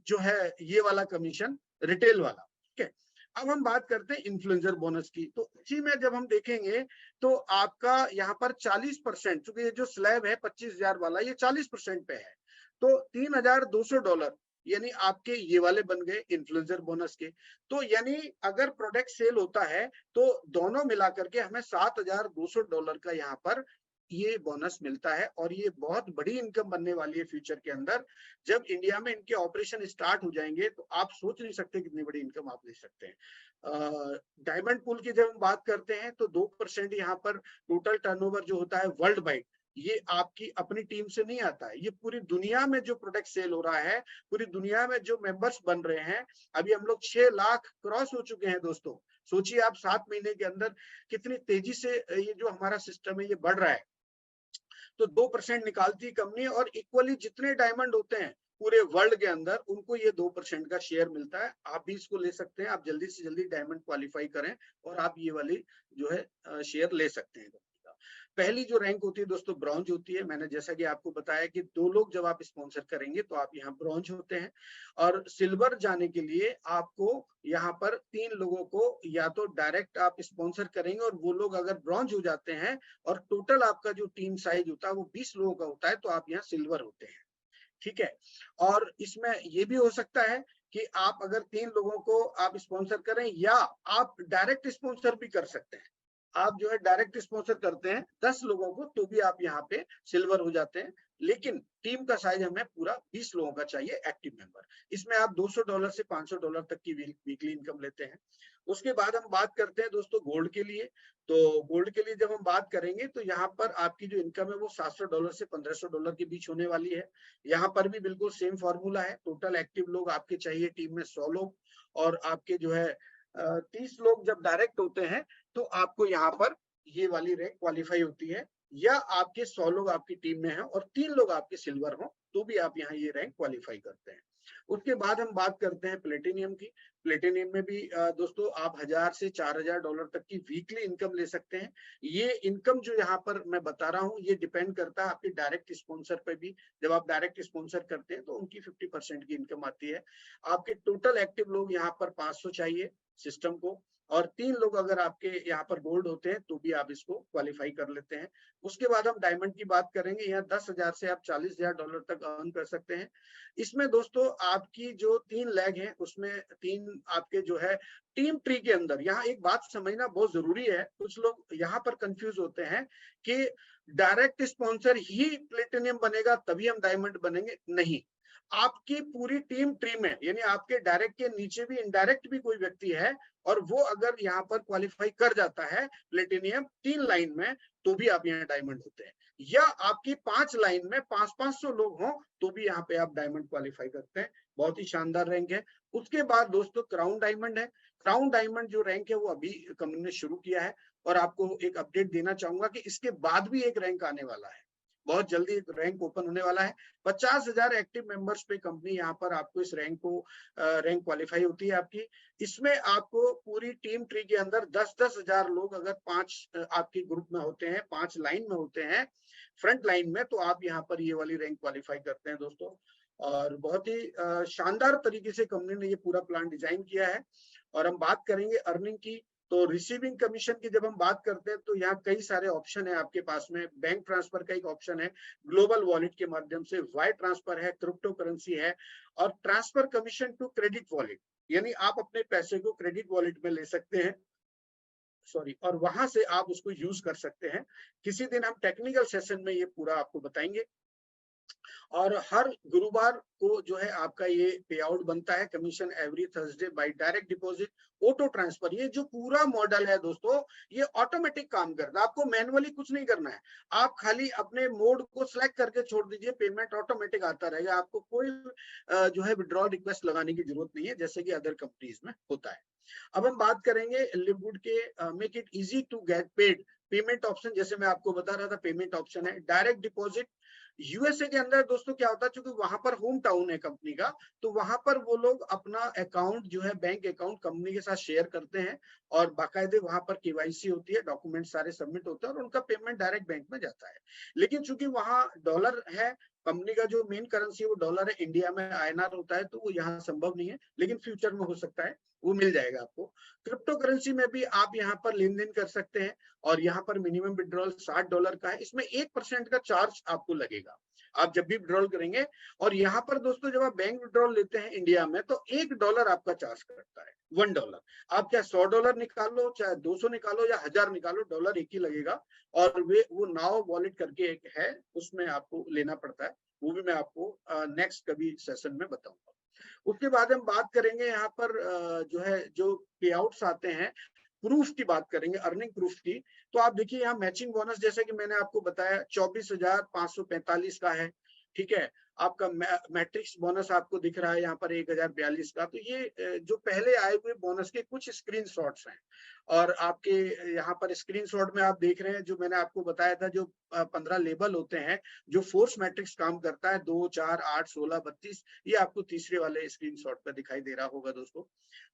जो है ये वाला कमीशन रिटेल वाला। ठीक है, अब हम बात करते हैं इन्फ्लुएंसर बोनस की। तो इसी में जब हम देखेंगे तो आपका यहाँ पर 40%, चूंकि ये जो स्लैब है 25,000 वाला ये 40% पे है, तो $3,200 यानी आपके ये वाले बन गए इन्फ्लुएंसर बोनस के। तो यानी अगर प्रोडक्ट सेल होता है तो दोनों मिलाकर के हमें $7,200 का यहाँ पर ये बोनस मिलता है। और ये बहुत बड़ी इनकम बनने वाली है फ्यूचर के अंदर। जब इंडिया में इनके ऑपरेशन स्टार्ट हो जाएंगे तो आप सोच नहीं सकते कितनी बड़ी इनकम आप ले सकते हैं। डायमंड पूल की जब हम बात करते हैं तो 2% यहाँ पर टोटल टर्नओवर जो होता है वर्ल्ड वाइड, ये आपकी अपनी टीम से नहीं आता है, ये पूरी दुनिया में जो प्रोडक्ट सेल हो रहा है, पूरी दुनिया में जो मेंबर्स बन रहे हैं। अभी हम लोग 6 लाख क्रॉस हो चुके हैं दोस्तों। सोचिए आप 7 महीने के अंदर कितनी तेजी से ये जो हमारा सिस्टम है ये बढ़ रहा है। तो 2% निकालती है कंपनी, और इक्वली जितने डायमंड होते हैं पूरे वर्ल्ड के अंदर उनको ये 2% का शेयर मिलता है। आप भी इसको ले सकते हैं, आप जल्दी से जल्दी डायमंड क्वालिफाई करें और आप ये वाली जो है शेयर ले सकते हैं। पहली जो रैंक होती है दोस्तों ब्रॉन्ज होती है। मैंने जैसा कि आपको बताया कि 2 लोग जब आप स्पॉन्सर करेंगे तो आप यहाँ ब्रॉन्ज होते हैं, और सिल्वर जाने के लिए आपको यहाँ पर 3 लोगों को या तो डायरेक्ट आप स्पॉन्सर करेंगे, और वो लोग अगर ब्रॉन्ज हो जाते हैं और टोटल आपका जो टीम साइज होता है वो 20 लोगों का होता है तो आप यहाँ सिल्वर होते हैं। ठीक है, और इसमें ये भी हो सकता है कि आप अगर 3 लोगों को आप स्पॉन्सर करें, या आप डायरेक्ट स्पॉन्सर भी कर सकते हैं। आप जो है डायरेक्ट स्पॉन्सर करते हैं 10 लोगों को तो भी आप यहाँ पे सिल्वर हो जाते हैं। लेकिन टीम का साइज हमें पूरा 20 लोगों का चाहिए एक्टिव मेंबर। इसमें आप $200 से $500 तक की वीकली इनकम लेते हैं। उसके बाद हम बात करते हैं दोस्तों गोल्ड के लिए। तो गोल्ड के लिए जब हम बात करेंगे तो यहाँ पर आपकी जो इनकम है वो $700 से $1,500 के बीच होने वाली है। यहाँ पर भी बिल्कुल सेम फॉर्मूला है। टोटल एक्टिव लोग आपके चाहिए टीम में 100 लोग, और आपके जो है 30 लोग जब डायरेक्ट होते हैं तो आपको यहाँ पर ये वाली रैंक क्वालिफाई होती है। या आपके 100 लोग आपकी टीम में हैं और 3 लोग आपके सिल्वर हो तो भी आप यहाँ ये रैंक क्वालिफाई करते हैं। उसके बाद हम बात करते हैं प्लेटिनियम की। प्लेटिनियम में भी दोस्तों आप 1,000 से $4,000 तक की वीकली इनकम ले सकते हैं। ये इनकम जो यहाँ पर मैं बता रहा हूँ ये डिपेंड करता है आपके डायरेक्ट स्पॉन्सर पे भी। जब आप डायरेक्ट स्पॉन्सर करते हैं तो उनकी 50% की इनकम आती है। आपके टोटल एक्टिव लोग यहाँ पर 500 चाहिए सिस्टम को, और 3 लोग अगर आपके यहाँ पर गोल्ड होते हैं तो भी आप इसको क्वालिफाई कर लेते हैं। उसके बाद हम डायमंड की बात करेंगे। यहाँ 10,000 से आप $40,000 तक अर्न कर सकते हैं। इसमें दोस्तों आपकी जो 3 लेग हैं उसमें 3 आपके जो है टीम ट्री के अंदर। यहाँ एक बात समझना बहुत जरूरी है, कुछ लोग यहाँ पर कंफ्यूज होते हैं कि डायरेक्ट स्पॉन्सर ही प्लेटिनियम बनेगा तभी हम डायमंड बनेंगे। नहीं, आपकी पूरी टीम ट्री में, यानी आपके डायरेक्ट के नीचे भी इनडायरेक्ट भी कोई व्यक्ति है और वो अगर यहाँ पर क्वालिफाई कर जाता है प्लेटिनियम 3 लाइन में तो भी आप यहाँ डायमंड होते हैं। या आपकी 5 लाइन में 500 लोग हों तो भी यहाँ पे आप डायमंड क्वालिफाई करते हैं। बहुत ही शानदार रैंक है। उसके बाद दोस्तों क्राउन डायमंड है। क्राउन डायमंड जो रैंक है वो अभी कंपनी ने शुरू किया है, और आपको एक अपडेट देना चाहूंगा कि इसके बाद भी एक रैंक आने वाला है। बहुत जल्दी एक रैंक ओपन होने वाला है। 50,000 एक्टिव मेंबर्स पे कंपनी यहाँ पर आपको इस रैंक को रैंक क्वालिफाई होती है आपकी। इसमें आपको पूरी टीम ट्री के अंदर 10-10 हजार लोग अगर 5 आपके ग्रुप में होते हैं, 5 लाइन में होते हैं फ्रंट लाइन में, तो आप यहाँ पर ये वाली रैंक क्वालिफाई करते हैं दोस्तों। और बहुत ही शानदार तरीके से कंपनी ने ये पूरा प्लान डिजाइन किया है। और हम बात करेंगे अर्निंग की। तो रिसीविंग कमीशन की जब हम बात करते हैं तो यहाँ कई सारे ऑप्शन है आपके पास में। बैंक ट्रांसफर का एक ऑप्शन है, ग्लोबल वॉलेट के माध्यम से वायर ट्रांसफर है, क्रिप्टो करेंसी है, और transfer commission to credit wallet, यानी आप अपने पैसे को क्रेडिट वॉलेट में ले सकते हैं, सॉरी, और वहां से आप उसको यूज कर सकते हैं। किसी दिन हम टेक्निकल सेशन में ये पूरा आपको बताएंगे। और हर गुरुवार को जो है आपका ये पे आउट बनता है, commission every Thursday by direct deposit auto transfer. ये जो पूरा मॉडल है दोस्तों, ये ऑटोमेटिक काम करता है, आपको मैनुअली कुछ नहीं करना है। आप खाली अपने मोड को सिलेक्ट करके छोड़ दीजिए, पेमेंट ऑटोमेटिक आता रहेगा, आपको कोई जो है विड्रॉल रिक्वेस्ट लगाने की जरूरत नहीं है, जैसे कि अदर कंपनीज में होता है। अब हम बात करेंगे लिवगुड के make it easy to get paid payment option. जैसे मैं आपको बता रहा था, पेमेंट ऑप्शन है डायरेक्ट डिपॉजिट। यूएसए के अंदर दोस्तों क्या होता है, क्योंकि वहां पर होम टाउन है कंपनी का, तो वहां पर वो लोग अपना अकाउंट जो है बैंक अकाउंट कंपनी के साथ शेयर करते हैं, और बाकायदे वहां पर केवाईसी होती है, डॉक्यूमेंट सारे सबमिट होते हैं, और उनका पेमेंट डायरेक्ट बैंक में जाता है। लेकिन चूंकि वहां डॉलर है, कंपनी का जो मेन करेंसी है वो डॉलर है, इंडिया में आईएनआर होता है, तो वो यहाँ संभव नहीं है, लेकिन फ्यूचर में हो सकता है, वो मिल जाएगा आपको। क्रिप्टो करेंसी में भी आप यहाँ पर लेन देन कर सकते हैं, और यहाँ पर मिनिमम विड्रॉल $60 का है, इसमें 1% का चार्ज आपको लगेगा आप जब भी विड्रॉल करेंगे। और यहाँ पर दोस्तों जब आप बैंक विड्रॉल लेते हैं इंडिया में, तो $1 आपका चार्ज करता है, $1। आप क्या $100 निकालो, चाहे 200 निकालो या 1000 निकालो, डॉलर एक ही लगेगा। और वो नाउ वॉलेट करके एक है, उसमें आपको लेना पड़ता है, वो भी मैं आपको नेक्स्ट कभी सेशन में बताऊंगा। उसके बाद हम बात करेंगे यहाँ पर जो है जो पे आउट्स आते हैं, प्रूफ की बात करेंगे, अर्निंग प्रूफ की। तो आप देखिए यहाँ मैचिंग बोनस, जैसे कि मैंने आपको बताया 24,545 का है, ठीक है। आपका मैट्रिक्स बोनस आपको दिख रहा है यहाँ पर 1042 का। तो ये जो पहले आए हुए बोनस के कुछ स्क्रीनशॉट्स हैं, और आपके यहाँ पर स्क्रीनशॉट में आप देख रहे हैं जो मैंने आपको बताया था, जो 15 लेबल होते हैं, जो फोर्स मैट्रिक्स काम करता है, 2, 4, 8, 16, 32, ये आपको तीसरे वाले स्क्रीनशॉट पर दिखाई दे रहा होगा दोस्तों।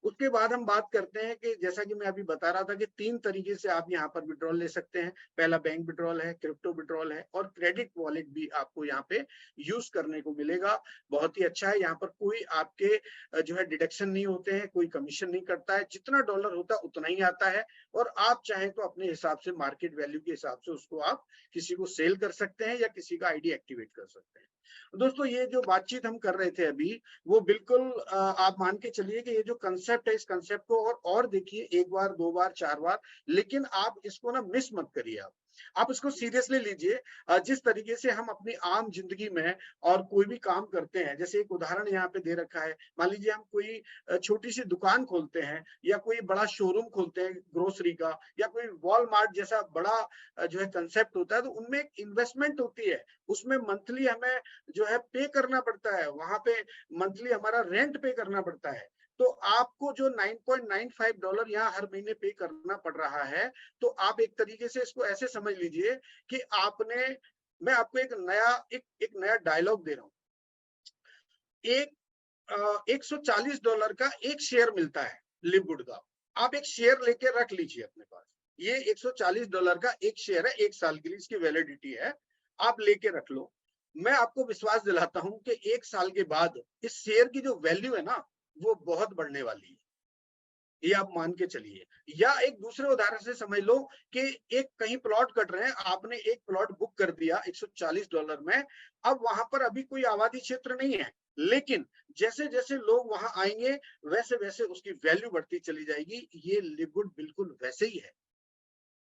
उसके बाद हम बात करते हैं कि जैसा कि मैं अभी बता रहा था कि 3 तरीके से आप यहाँ पर विड्रॉल ले सकते हैं। पहला बैंक विड्रॉल है, क्रिप्टो विड्रॉल है, और क्रेडिट वॉलेट भी आपको यहाँ पे यूज करने को मिलेगा। बहुत ही अच्छा है, यहाँ पर कोई आपके जो है डिडक्शन नहीं होते हैं, कोई कमीशन नहीं करता है, जितना डॉलर होता है उतना ही आता है, और आप चाहें तो अपने हिसाब से मार्केट वैल्यू के हिसाब से उसको आप किसी को सेल कर सकते हैं, या किसी का आईडी एक्टिवेट कर सकते हैं। दोस्तों ये जो बातचीत हम कर रहे थे अभी, वो बिल्कुल आप मान के चलिए कि ये जो कंसेप्ट है, इस कंसेप्ट को और देखिए 1 बार, 2 बार, 4 बार, लेकिन आप इसको ना मिस मत करिए। आप इसको सीरियसली लीजिए। जिस तरीके से हम अपनी आम जिंदगी में और कोई भी काम करते हैं, जैसे एक उदाहरण यहाँ पे दे रखा है, मान लीजिए हम कोई छोटी सी दुकान खोलते हैं, या कोई बड़ा शोरूम खोलते हैं ग्रोसरी का, या कोई वॉलमार्ट जैसा बड़ा जो है कंसेप्ट होता है, तो उनमें एक इन्वेस्टमेंट होती है, उसमें मंथली हमें जो है पे करना पड़ता है, वहां पे मंथली हमारा रेंट पे करना पड़ता है। तो आपको जो $9.95 यहाँ हर महीने पे करना पड़ रहा है, तो आप एक तरीके से इसको ऐसे समझ लीजिए कि आपने, मैं आपको एक नया डायलॉग दे रहा हूँ। एक $140 का एक शेयर मिलता है लिवगुड का, आप एक शेयर लेके रख लीजिए अपने पास। ये $140 का एक शेयर है, 1 साल के लिए इसकी वैलिडिटी है, आप लेके रख लो। मैं आपको विश्वास दिलाता हूं कि 1 साल के बाद इस शेयर की जो वैल्यू है ना, वो बहुत बढ़ने वाली है, ये आप मान के चलिए। या एक दूसरे उदाहरण से समझ लो कि एक कहीं प्लॉट कट रहे हैं, आपने एक प्लॉट बुक कर दिया $140 में, अब वहां पर अभी कोई आबादी क्षेत्र नहीं है, लेकिन जैसे जैसे लोग वहां आएंगे, वैसे वैसे उसकी वैल्यू बढ़ती चली जाएगी। ये लिवगुड बिल्कुल वैसे ही है,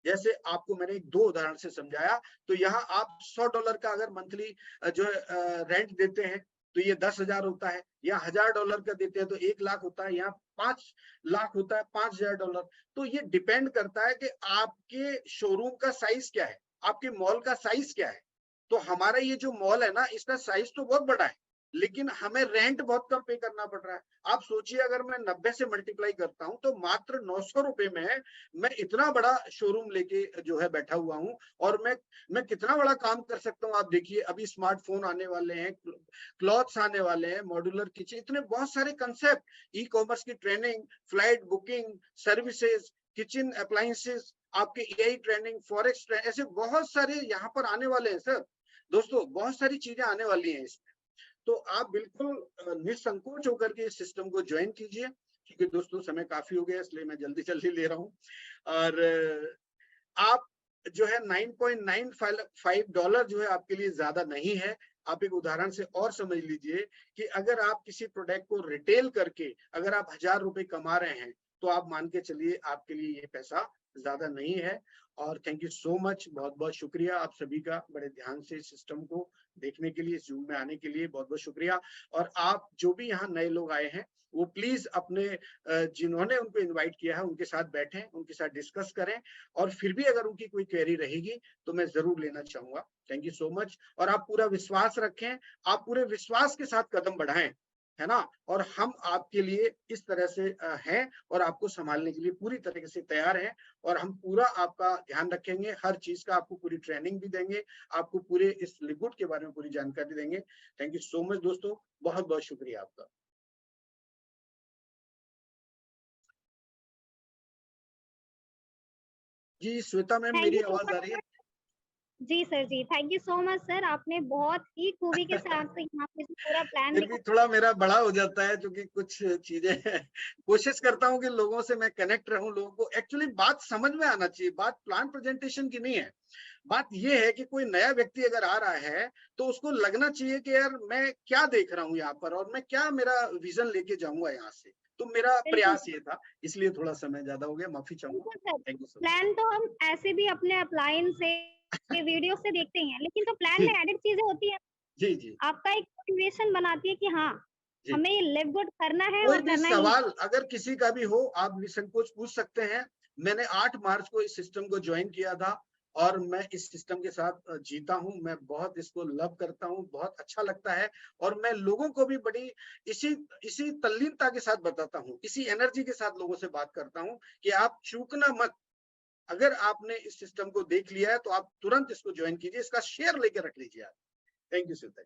जैसे आपको मैंने 2 उदाहरण से समझाया। तो यहाँ आप $100 का अगर मंथली जो है रेंट देते हैं, तो ये 10,000 होता है, या $1,000 का देते हैं तो 1 लाख होता है, यहाँ 5 लाख होता है, $5,000। तो ये डिपेंड करता है कि आपके शोरूम का साइज क्या है, आपके मॉल का साइज क्या है। तो हमारा ये जो मॉल है ना, इसका साइज तो बहुत बड़ा है, लेकिन हमें रेंट बहुत कम पे करना पड़ रहा है। आप सोचिए, अगर मैं 90 से मल्टीप्लाई करता हूं, तो मात्र ₹900 में मैं इतना बड़ा शोरूम लेके जो है बैठा हुआ हूं, और मैं कितना बड़ा काम कर सकता हूं। आप देखिए, अभी स्मार्टफोन आने वाले हैं, क्लॉथ्स आने वाले हैं, मॉड्यूलर किचन, इतने बहुत सारे कंसेप्ट, ई कॉमर्स की training, flight booking services, kitchen appliances, आपके एआई ट्रेनिंग, फॉरेक्स ट्रेनिंग, ऐसे बहुत सारे यहाँ पर आने वाले हैं सर। दोस्तों बहुत सारी चीजें आने वाली हैं इसमें। तो आप बिल्कुल निसंकोच होकर के इस सिस्टम को ज्वाइन कीजिए। क्योंकि दोस्तों समय काफी हो गया, इसलिए मैं जल्दी जल्दी ले रहा हूँ। और आप जो है $9.95 जो है आपके लिए ज्यादा नहीं है। आप एक उदाहरण से और समझ लीजिए कि अगर आप किसी प्रोडक्ट को रिटेल करके अगर आप ₹1000 कमा रहे हैं, तो आप मान के चलिए आपके लिए ये पैसा ज्यादा नहीं है। और थैंक यू सो मच, बहुत बहुत शुक्रिया आप सभी का, बड़े ध्यान से सिस्टम को देखने के लिए, जूम में आने के लिए बहुत बहुत शुक्रिया। और आप जो भी यहाँ नए लोग आए हैं, वो प्लीज अपने जिन्होंने उनको इन्वाइट किया है उनके साथ बैठें, उनके साथ डिस्कस करें, और फिर भी अगर उनकी कोई क्वेरी रहेगी तो मैं जरूर लेना चाहूंगा। Thank you so much. और आप पूरा विश्वास रखें, आप पूरे विश्वास के साथ कदम बढ़ाएं, है ना। और हम आपके लिए इस तरह से हैं और आपको संभालने के लिए पूरी तरीके से तैयार हैं। और हम पूरा आपका ध्यान रखेंगे, हर चीज का आपको पूरी ट्रेनिंग भी देंगे, आपको पूरे इस लिक्विड के बारे में पूरी जानकारी देंगे। थैंक यू सो मच दोस्तों, बहुत बहुत शुक्रिया आपका। जी श्वेता मैम, थैंक मेरी यू सो आवाज आ रही है? मच। जी सर, जी thank you so much sir, आपने बहुत ही खूबी के साथ यहाँ पे जो पूरा प्लान फिर दिखा। भी थोड़ा मेरा बड़ा हो जाता है, क्योंकि कुछ चीजें कोशिश करता हूँ कि लोगों से मैं कनेक्ट रहूं, लोगों को एक्चुअली बात समझ में आना चाहिए। बात प्लान प्रेजेंटेशन की नहीं है, बात ये है कि कोई नया व्यक्ति अगर आ रहा है तो उसको लगना चाहिए कि यार मैं क्या देख रहा हूँ यहाँ पर, और मैं क्या मेरा विजन लेके जाऊंगा यहाँ से। तो मेरा बिल्कुल, प्रयास ये था, इसलिए थोड़ा समय ज्यादा हो गया, माफी चाहूंगा। बिल्कुल sir. Thank you so much. Plan तो हम ऐसे भी अपने अपलाइन से, वीडियो से देखते ही हैं, लेकिन जो प्लान में जी एडिट चीजें होती हैं, जी जी आपका एक मोटिवेशन बनाती है कि हाँ, जी। हमें ये लिव गुड करना है कोई और भी करना ही है। सवाल अगर किसी का भी हो, आप निसंकोच पूछ सकते हैं। मैंने 8 मार्च को इस सिस्टम को ज्वाइन किया था, और मैं इस सिस्टम के साथ जीता हूं। मैं बहुत इसको लव करता हूं, बहुत अच्छा लगता है। और मैं लोगों को भी बड़ी इसी इसी तल्लीनता के साथ बताता हूं, इसी एनर्जी के साथ लोगों से बात करता हूं कि आप चूकना मत। अगर आपने इस सिस्टम को देख लिया है तो आप तुरंत इसको ज्वाइन कीजिए, इसका शेयर लेके रख लीजिए आप। Thank you sir.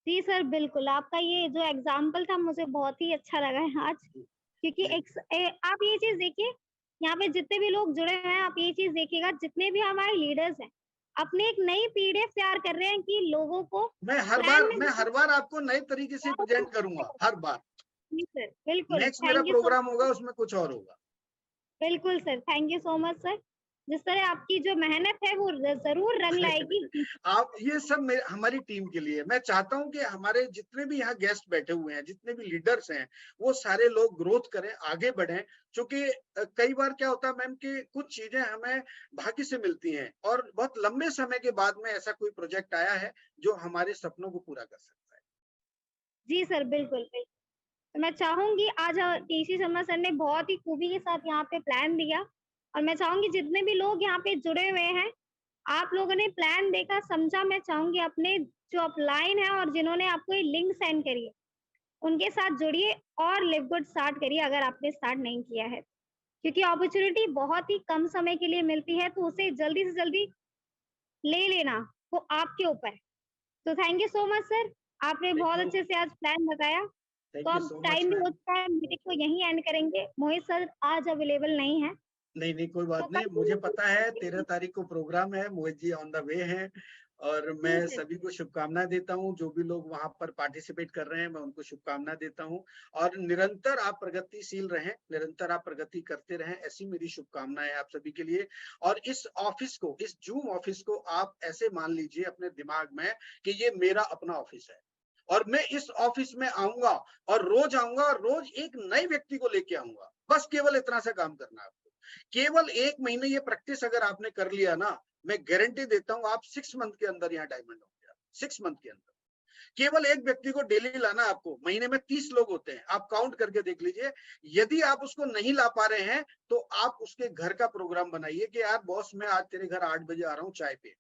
जी सर, बिल्कुल, आपका ये जो एग्ज़ाम्पल था मुझे बहुत ही अच्छा लगा है आज, क्योंकि जी आप ये चीज़ देखिए, यहाँ पे जितने भी लोग जुड़े हुए हैं, आप ये चीज़ देखिएगा, जितने भी हमारे लीडर्स हैं, अपनी एक नई पीडीएफ तैयार कर रहे हैं कि लोगों को प्लान में मैं हर बार आपको नए तरीके से प्रेजेंट करूंगा, हर बार। जी सर, बिल्कुल, नेक्स्ट मेरा थैंक यू सो प्रोग्राम होगा, मच। उसमें कुछ और होगा। बिल्कुल sir, thank you so much sir. जिस तरह आपकी जो मेहनत है वो ज़रूर रंग लाएगी। आप ये सब हमारी टीम के लिए, मैं चाहता हूं कि हमारे जितने भी यहाँ गेस्ट बैठे हुए हैं, जितने भी लीडर्स हैं, वो सारे लोग ग्रोथ करें, आगे बढ़ें। क्योंकि कई बार क्या होता है मैम कि कुछ चीजें हमें भाग्य से मिलती हैं, और बहुत लंबे समय के बाद में ऐसा कोई प्रोजेक्ट आया है जो हमारे सपनों को पूरा कर सकता है। जी सर, बिल्कुल, बिल्कुल। तो मैं चाहूँगी आज टीसी शर्मा सर ने बहुत ही खूबी के साथ यहाँ पे प्लान दिया, और मैं चाहूँगी जितने भी लोग यहाँ पे जुड़े हुए हैं, आप लोगों ने प्लान देखा, समझा, मैं चाहूँगी अपने जो अपलाइन है और जिन्होंने आपको ये लिंक सेंड करी है, उनके साथ जुड़िए और लिव गुड स्टार्ट करिए अगर आपने स्टार्ट नहीं किया है। क्योंकि अपॉर्च्युनिटी बहुत ही कम समय के लिए मिलती है, तो उसे जल्दी से जल्दी ले लेना, वो आपके ऊपर है। तो thank you so much sir, आपने थैंक बहुत यू। अच्छे से आज प्लान बताया। तो थैंक यू अब सो मच टाइम भी हो मैम। चुका है, मीटिंग को यहीं एंड करेंगे। मोहित सर आज अवेलेबल नहीं है, नहीं नहीं, कोई तो बात नहीं, मुझे पता है 13 तारीख को प्रोग्राम है, Mohit ji on the way हैं। और जी मैं सर, सभी को शुभकामनाएं देता हूं, जो भी लोग वहां पर पार्टिसिपेट कर रहे हैं, मैं उनको शुभकामनाएं देता हूं। और निरंतर आप प्रगतिशील रहें, निरंतर आप प्रगति करते रहें, ऐसी मेरी शुभकामनाएं आप सभी के लिए। और इस ऑफिस को, इस जूम ऑफिस को आप ऐसे मान लीजिए अपने दिमाग में कि ये मेरा अपना ऑफिस है, और मैं इस ऑफिस में आऊंगा, और रोज एक नए व्यक्ति को लेके आऊंगा। बस केवल इतना सा काम करना है। केवल 1 महीने ये प्रैक्टिस अगर आपने कर लिया ना, मैं गारंटी देता हूं आप 6 मंथ के अंदर यहाँ डायमंड होंगे। 6 मंथ के अंदर केवल एक व्यक्ति को डेली लाना है आपको। महीने में 30 लोग होते हैं, आप काउंट करके देख लीजिए। यदि आप उसको नहीं ला पा रहे हैं तो आप उसके घर का प्रोग्राम बनाइए कि यार बॉस मैं आज तेरे घर 8 बजे आ रहा हूँ चाय पे,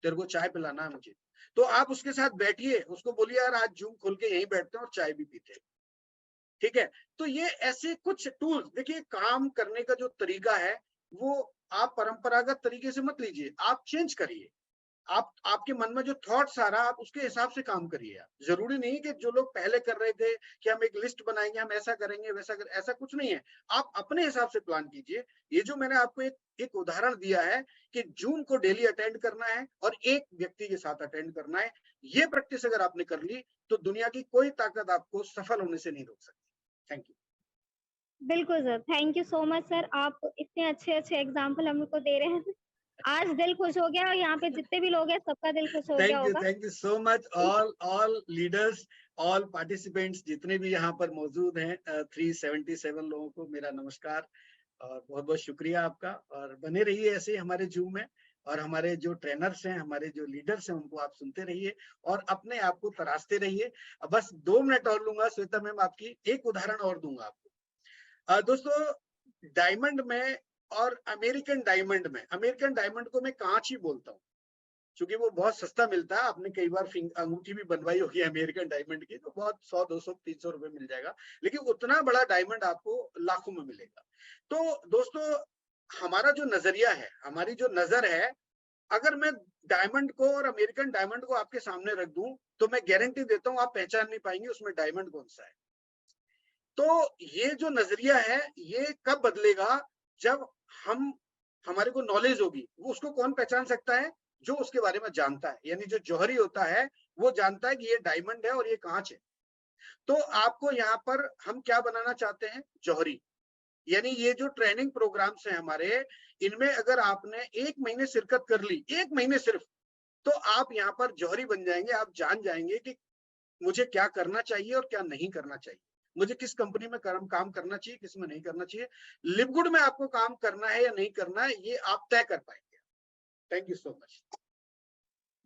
तेरे को चाय पिलाना है मुझे। तो आप उसके साथ बैठिए, उसको बोलिए यार आज जूम खोल के यहीं बैठते हैं और चाय भी पीते हैं। ठीक है। तो ये ऐसे कुछ टूल्स देखिए, काम करने का जो तरीका है वो आप परंपरागत तरीके से मत लीजिए, आप चेंज करिए। आप आपके मन में जो थॉट्स आ रहा है आप उसके हिसाब से काम करिए। आप जरूरी नहीं कि जो लोग पहले कर रहे थे कि हम एक लिस्ट बनाएंगे, हम ऐसा करेंगे वैसा ऐसा कुछ नहीं है। आप अपने हिसाब से प्लान कीजिए। ये जो मैंने आपको एक उदाहरण दिया है कि जूम को डेली अटेंड करना है और एक व्यक्ति के साथ अटेंड करना है, ये प्रैक्टिस अगर आपने कर ली तो दुनिया की कोई ताकत आपको सफल होने से नहीं रोक सकती। Thank you. बिल्कुल sir, thank you so much sir, आप इतने अच्छे-अच्छे एग्ज़ाम्पल हमको दे रहे हैं। आज दिल खुश हो गया और यहाँ पे जितने भी लोग हैं सबका दिल खुश हो गया होगा। Thank you so much all leaders, all participants जितने भी यहाँ पर मौजूद हैं, 377 लोगों को मेरा नमस्कार और बहुत बहुत शुक्रिया आपका। और बने रहिए ऐसे ही हमारे जूम में, और हमारे जो ट्रेनर्स हैं, हमारे जो लीडर्स हैं, उनको आप सुनते रहिए और अपने आप को तराशते रहिए। बस 2 मिनट और लूंगा श्वेता मैम, आपकी एक उदाहरण और दूंगा आपको। दोस्तों, डायमंड में और अमेरिकन डायमंड को मैं कांच ही बोलता हूँ, क्योंकि वो बहुत सस्ता मिलता है। आपने कई बार अंगूठी भी बनवाई होगी अमेरिकन डायमंड की, तो बहुत 100, 200, 300 रुपए मिल जाएगा, लेकिन उतना बड़ा डायमंड आपको लाखों में मिलेगा। तो दोस्तों, हमारा जो नजरिया है, हमारी जो नजर है, अगर मैं डायमंड को और अमेरिकन डायमंड को आपके सामने रख दूं, तो मैं गारंटी देता हूं आप पहचान नहीं पाएंगे उसमें डायमंड कौन सा है। तो ये जो नजरिया है, ये कब बदलेगा? जब हमारे को नॉलेज होगी। वो उसको कौन पहचान सकता है? जो उसके बारे में जानता है, यानी जो जौहरी होता है वो जानता है कि ये डायमंड है और ये कांच है। तो आपको यहाँ पर हम क्या बनाना चाहते हैं? जौहरी। यानी ये जो ट्रेनिंग प्रोग्राम्स हैं हमारे, इनमें अगर आपने 1 महीने शिरकत कर ली, 1 महीने सिर्फ, तो आप यहाँ पर जौहरी बन जाएंगे। आप जान जाएंगे कि मुझे क्या करना चाहिए और क्या नहीं करना चाहिए, मुझे किस कंपनी में काम करना चाहिए, किस में नहीं करना चाहिए, लिवगुड में आपको काम करना है या नहीं करना है, ये आप तय कर पाएंगे। Thank you so much.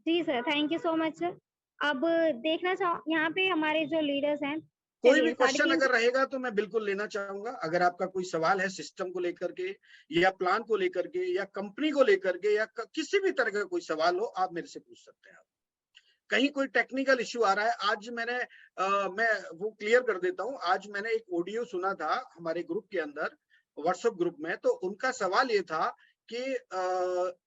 जी sir, thank you so much sir. अब देखना चाहो यहाँ पे हमारे जो लीडर्स हैं, कोई भी चलिए क्वेश्चन 3:30 अगर रहेगा तो मैं बिल्कुल लेना चाहूंगा। अगर आपका कोई सवाल है सिस्टम को लेकर के, या प्लान को लेकर के, या कंपनी को लेकर के, या किसी भी तरह का कोई सवाल हो, आप मेरे से पूछ सकते हैं। कहीं कोई टेक्निकल इश्यू आ रहा है, आज मैं वो क्लियर कर देता हूं। आज मैंने एक ऑडियो सुना था हमारे ग्रुप के अंदर, व्हाट्सएप ग्रुप में। तो उनका सवाल ये था कि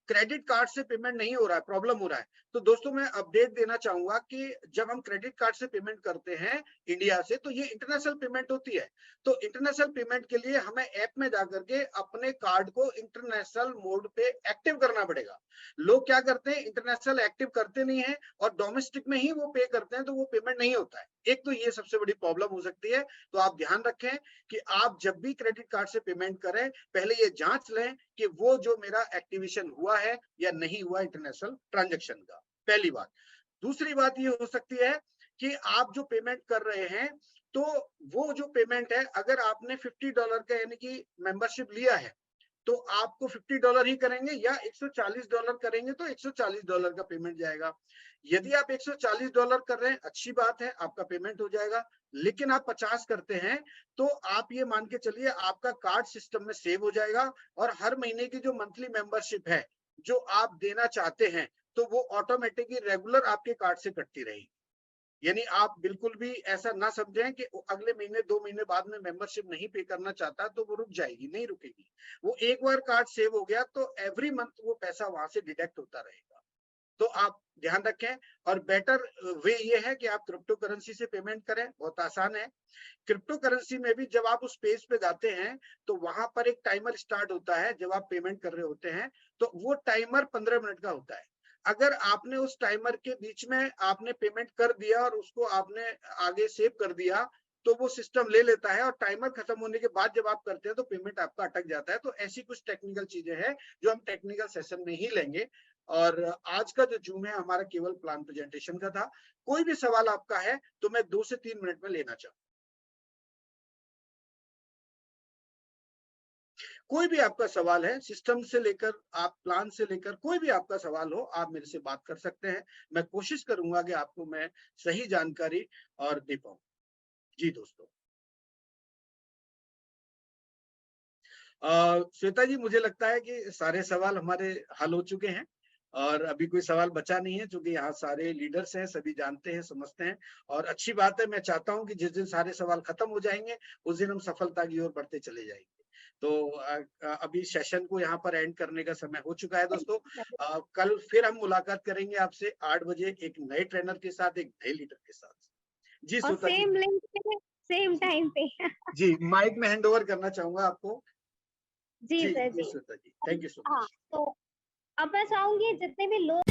क्रेडिट कार्ड से पेमेंट नहीं हो रहा है, प्रॉब्लम हो रहा है। तो दोस्तों, मैं अपडेट देना चाहूंगा कि जब हम क्रेडिट कार्ड से पेमेंट करते हैं इंडिया से, तो ये इंटरनेशनल पेमेंट होती है। तो इंटरनेशनल पेमेंट के लिए हमें ऐप में जाकर के अपने कार्ड को इंटरनेशनल मोड पे एक्टिव करना पड़ेगा। लोग क्या करते हैं, इंटरनेशनल एक्टिव करते नहीं है और डोमेस्टिक में ही वो पे करते हैं, तो वो पेमेंट नहीं होता है। एक तो ये सबसे बड़ी प्रॉब्लम हो सकती है। तो आप ध्यान रखें कि आप जब भी क्रेडिट कार्ड से पेमेंट करें, पहले ये जांच लें कि वो जो मेरा एक्टिवेशन हुआ है या नहीं हुआ इंटरनेशनल ट्रांजेक्शन का, पहली बात। दूसरी बात ये हो सकती है कि आप जो पेमेंट कर रहे हैं, तो वो जो पेमेंट है, अगर आपने $50 का यानी कि मेंबरशिप लिया है, तो आपको $50 ही करेंगे, या $140 करेंगे तो $140 का पेमेंट जाएगा। यदि आप $140 कर रहे हैं, अच्छी बात है, आपका पेमेंट हो जाएगा। लेकिन आप 50 करते हैं, तो आप ये मान के चलिए आपका कार्ड सिस्टम में सेव हो जाएगा, और हर महीने की जो मंथली मेंबरशिप है जो आप देना चाहते हैं, तो वो ऑटोमेटिकली रेगुलर आपके कार्ड से कटती रहेगी। यानी आप बिल्कुल भी ऐसा ना समझें कि अगले महीने 2 महीने बाद में मेंबरशिप नहीं पे करना चाहता तो वो रुक जाएगी, नहीं रुकेगी। वो एक बार कार्ड सेव हो गया तो एवरी मंथ वो पैसा वहां से डिडक्ट होता रहेगा। तो आप ध्यान रखें। और बेटर वे ये है कि आप क्रिप्टो करेंसी से पेमेंट करें, बहुत आसान है। क्रिप्टो करेंसी में भी जब आप उस पेज पे जाते हैं, तो वहां पर एक टाइमर स्टार्ट होता है जब आप पेमेंट कर रहे होते हैं। तो वो टाइमर 15 मिनट का होता है। अगर आपने उस टाइमर के बीच में आपने पेमेंट कर दिया और उसको आपने आगे सेव कर दिया, तो वो सिस्टम ले लेता है, और टाइमर खत्म होने के बाद जब आप करते हैं तो पेमेंट आपका अटक जाता है। तो ऐसी कुछ टेक्निकल चीजें हैं जो हम टेक्निकल सेशन में ही लेंगे। और आज का जो जूम है हमारा केवल प्लान प्रेजेंटेशन का था। कोई भी सवाल आपका है तो मैं 2 से 3 मिनट में लेना चाहूँ। कोई भी आपका सवाल है, सिस्टम से लेकर आप प्लान से लेकर कोई भी आपका सवाल हो, आप मेरे से बात कर सकते हैं। मैं कोशिश करूंगा कि आपको मैं सही जानकारी और दे पाऊं। जी दोस्तों। श्वेता जी, मुझे लगता है कि सारे सवाल हमारे हल हो चुके हैं, और अभी कोई सवाल बचा नहीं है, क्योंकि यहाँ सारे लीडर्स हैं, सभी जानते हैं, समझते हैं। और अच्छी बात है, मैं चाहता हूँ कि जिस दिन सारे सवाल खत्म हो जाएंगे, उस दिन हम सफलता की ओर बढ़ते चले जाएंगे। तो अभी सेशन को यहाँ पर एंड करने का समय हो चुका है दोस्तों। कल फिर हम मुलाकात करेंगे आपसे 8 बजे, एक नए ट्रेनर के साथ, एक नए लीडर के साथ। जी और श्वेता जी। सेम लिंक पे, सेम जी टाइम पे। जी, माइक में हैंड ओवर करना चाहूंगा आपको। जी जी सर जी जी। Shweta ji, thank you so हाँ, मच। तो अब मैं चाहूंगी जितने भी लोग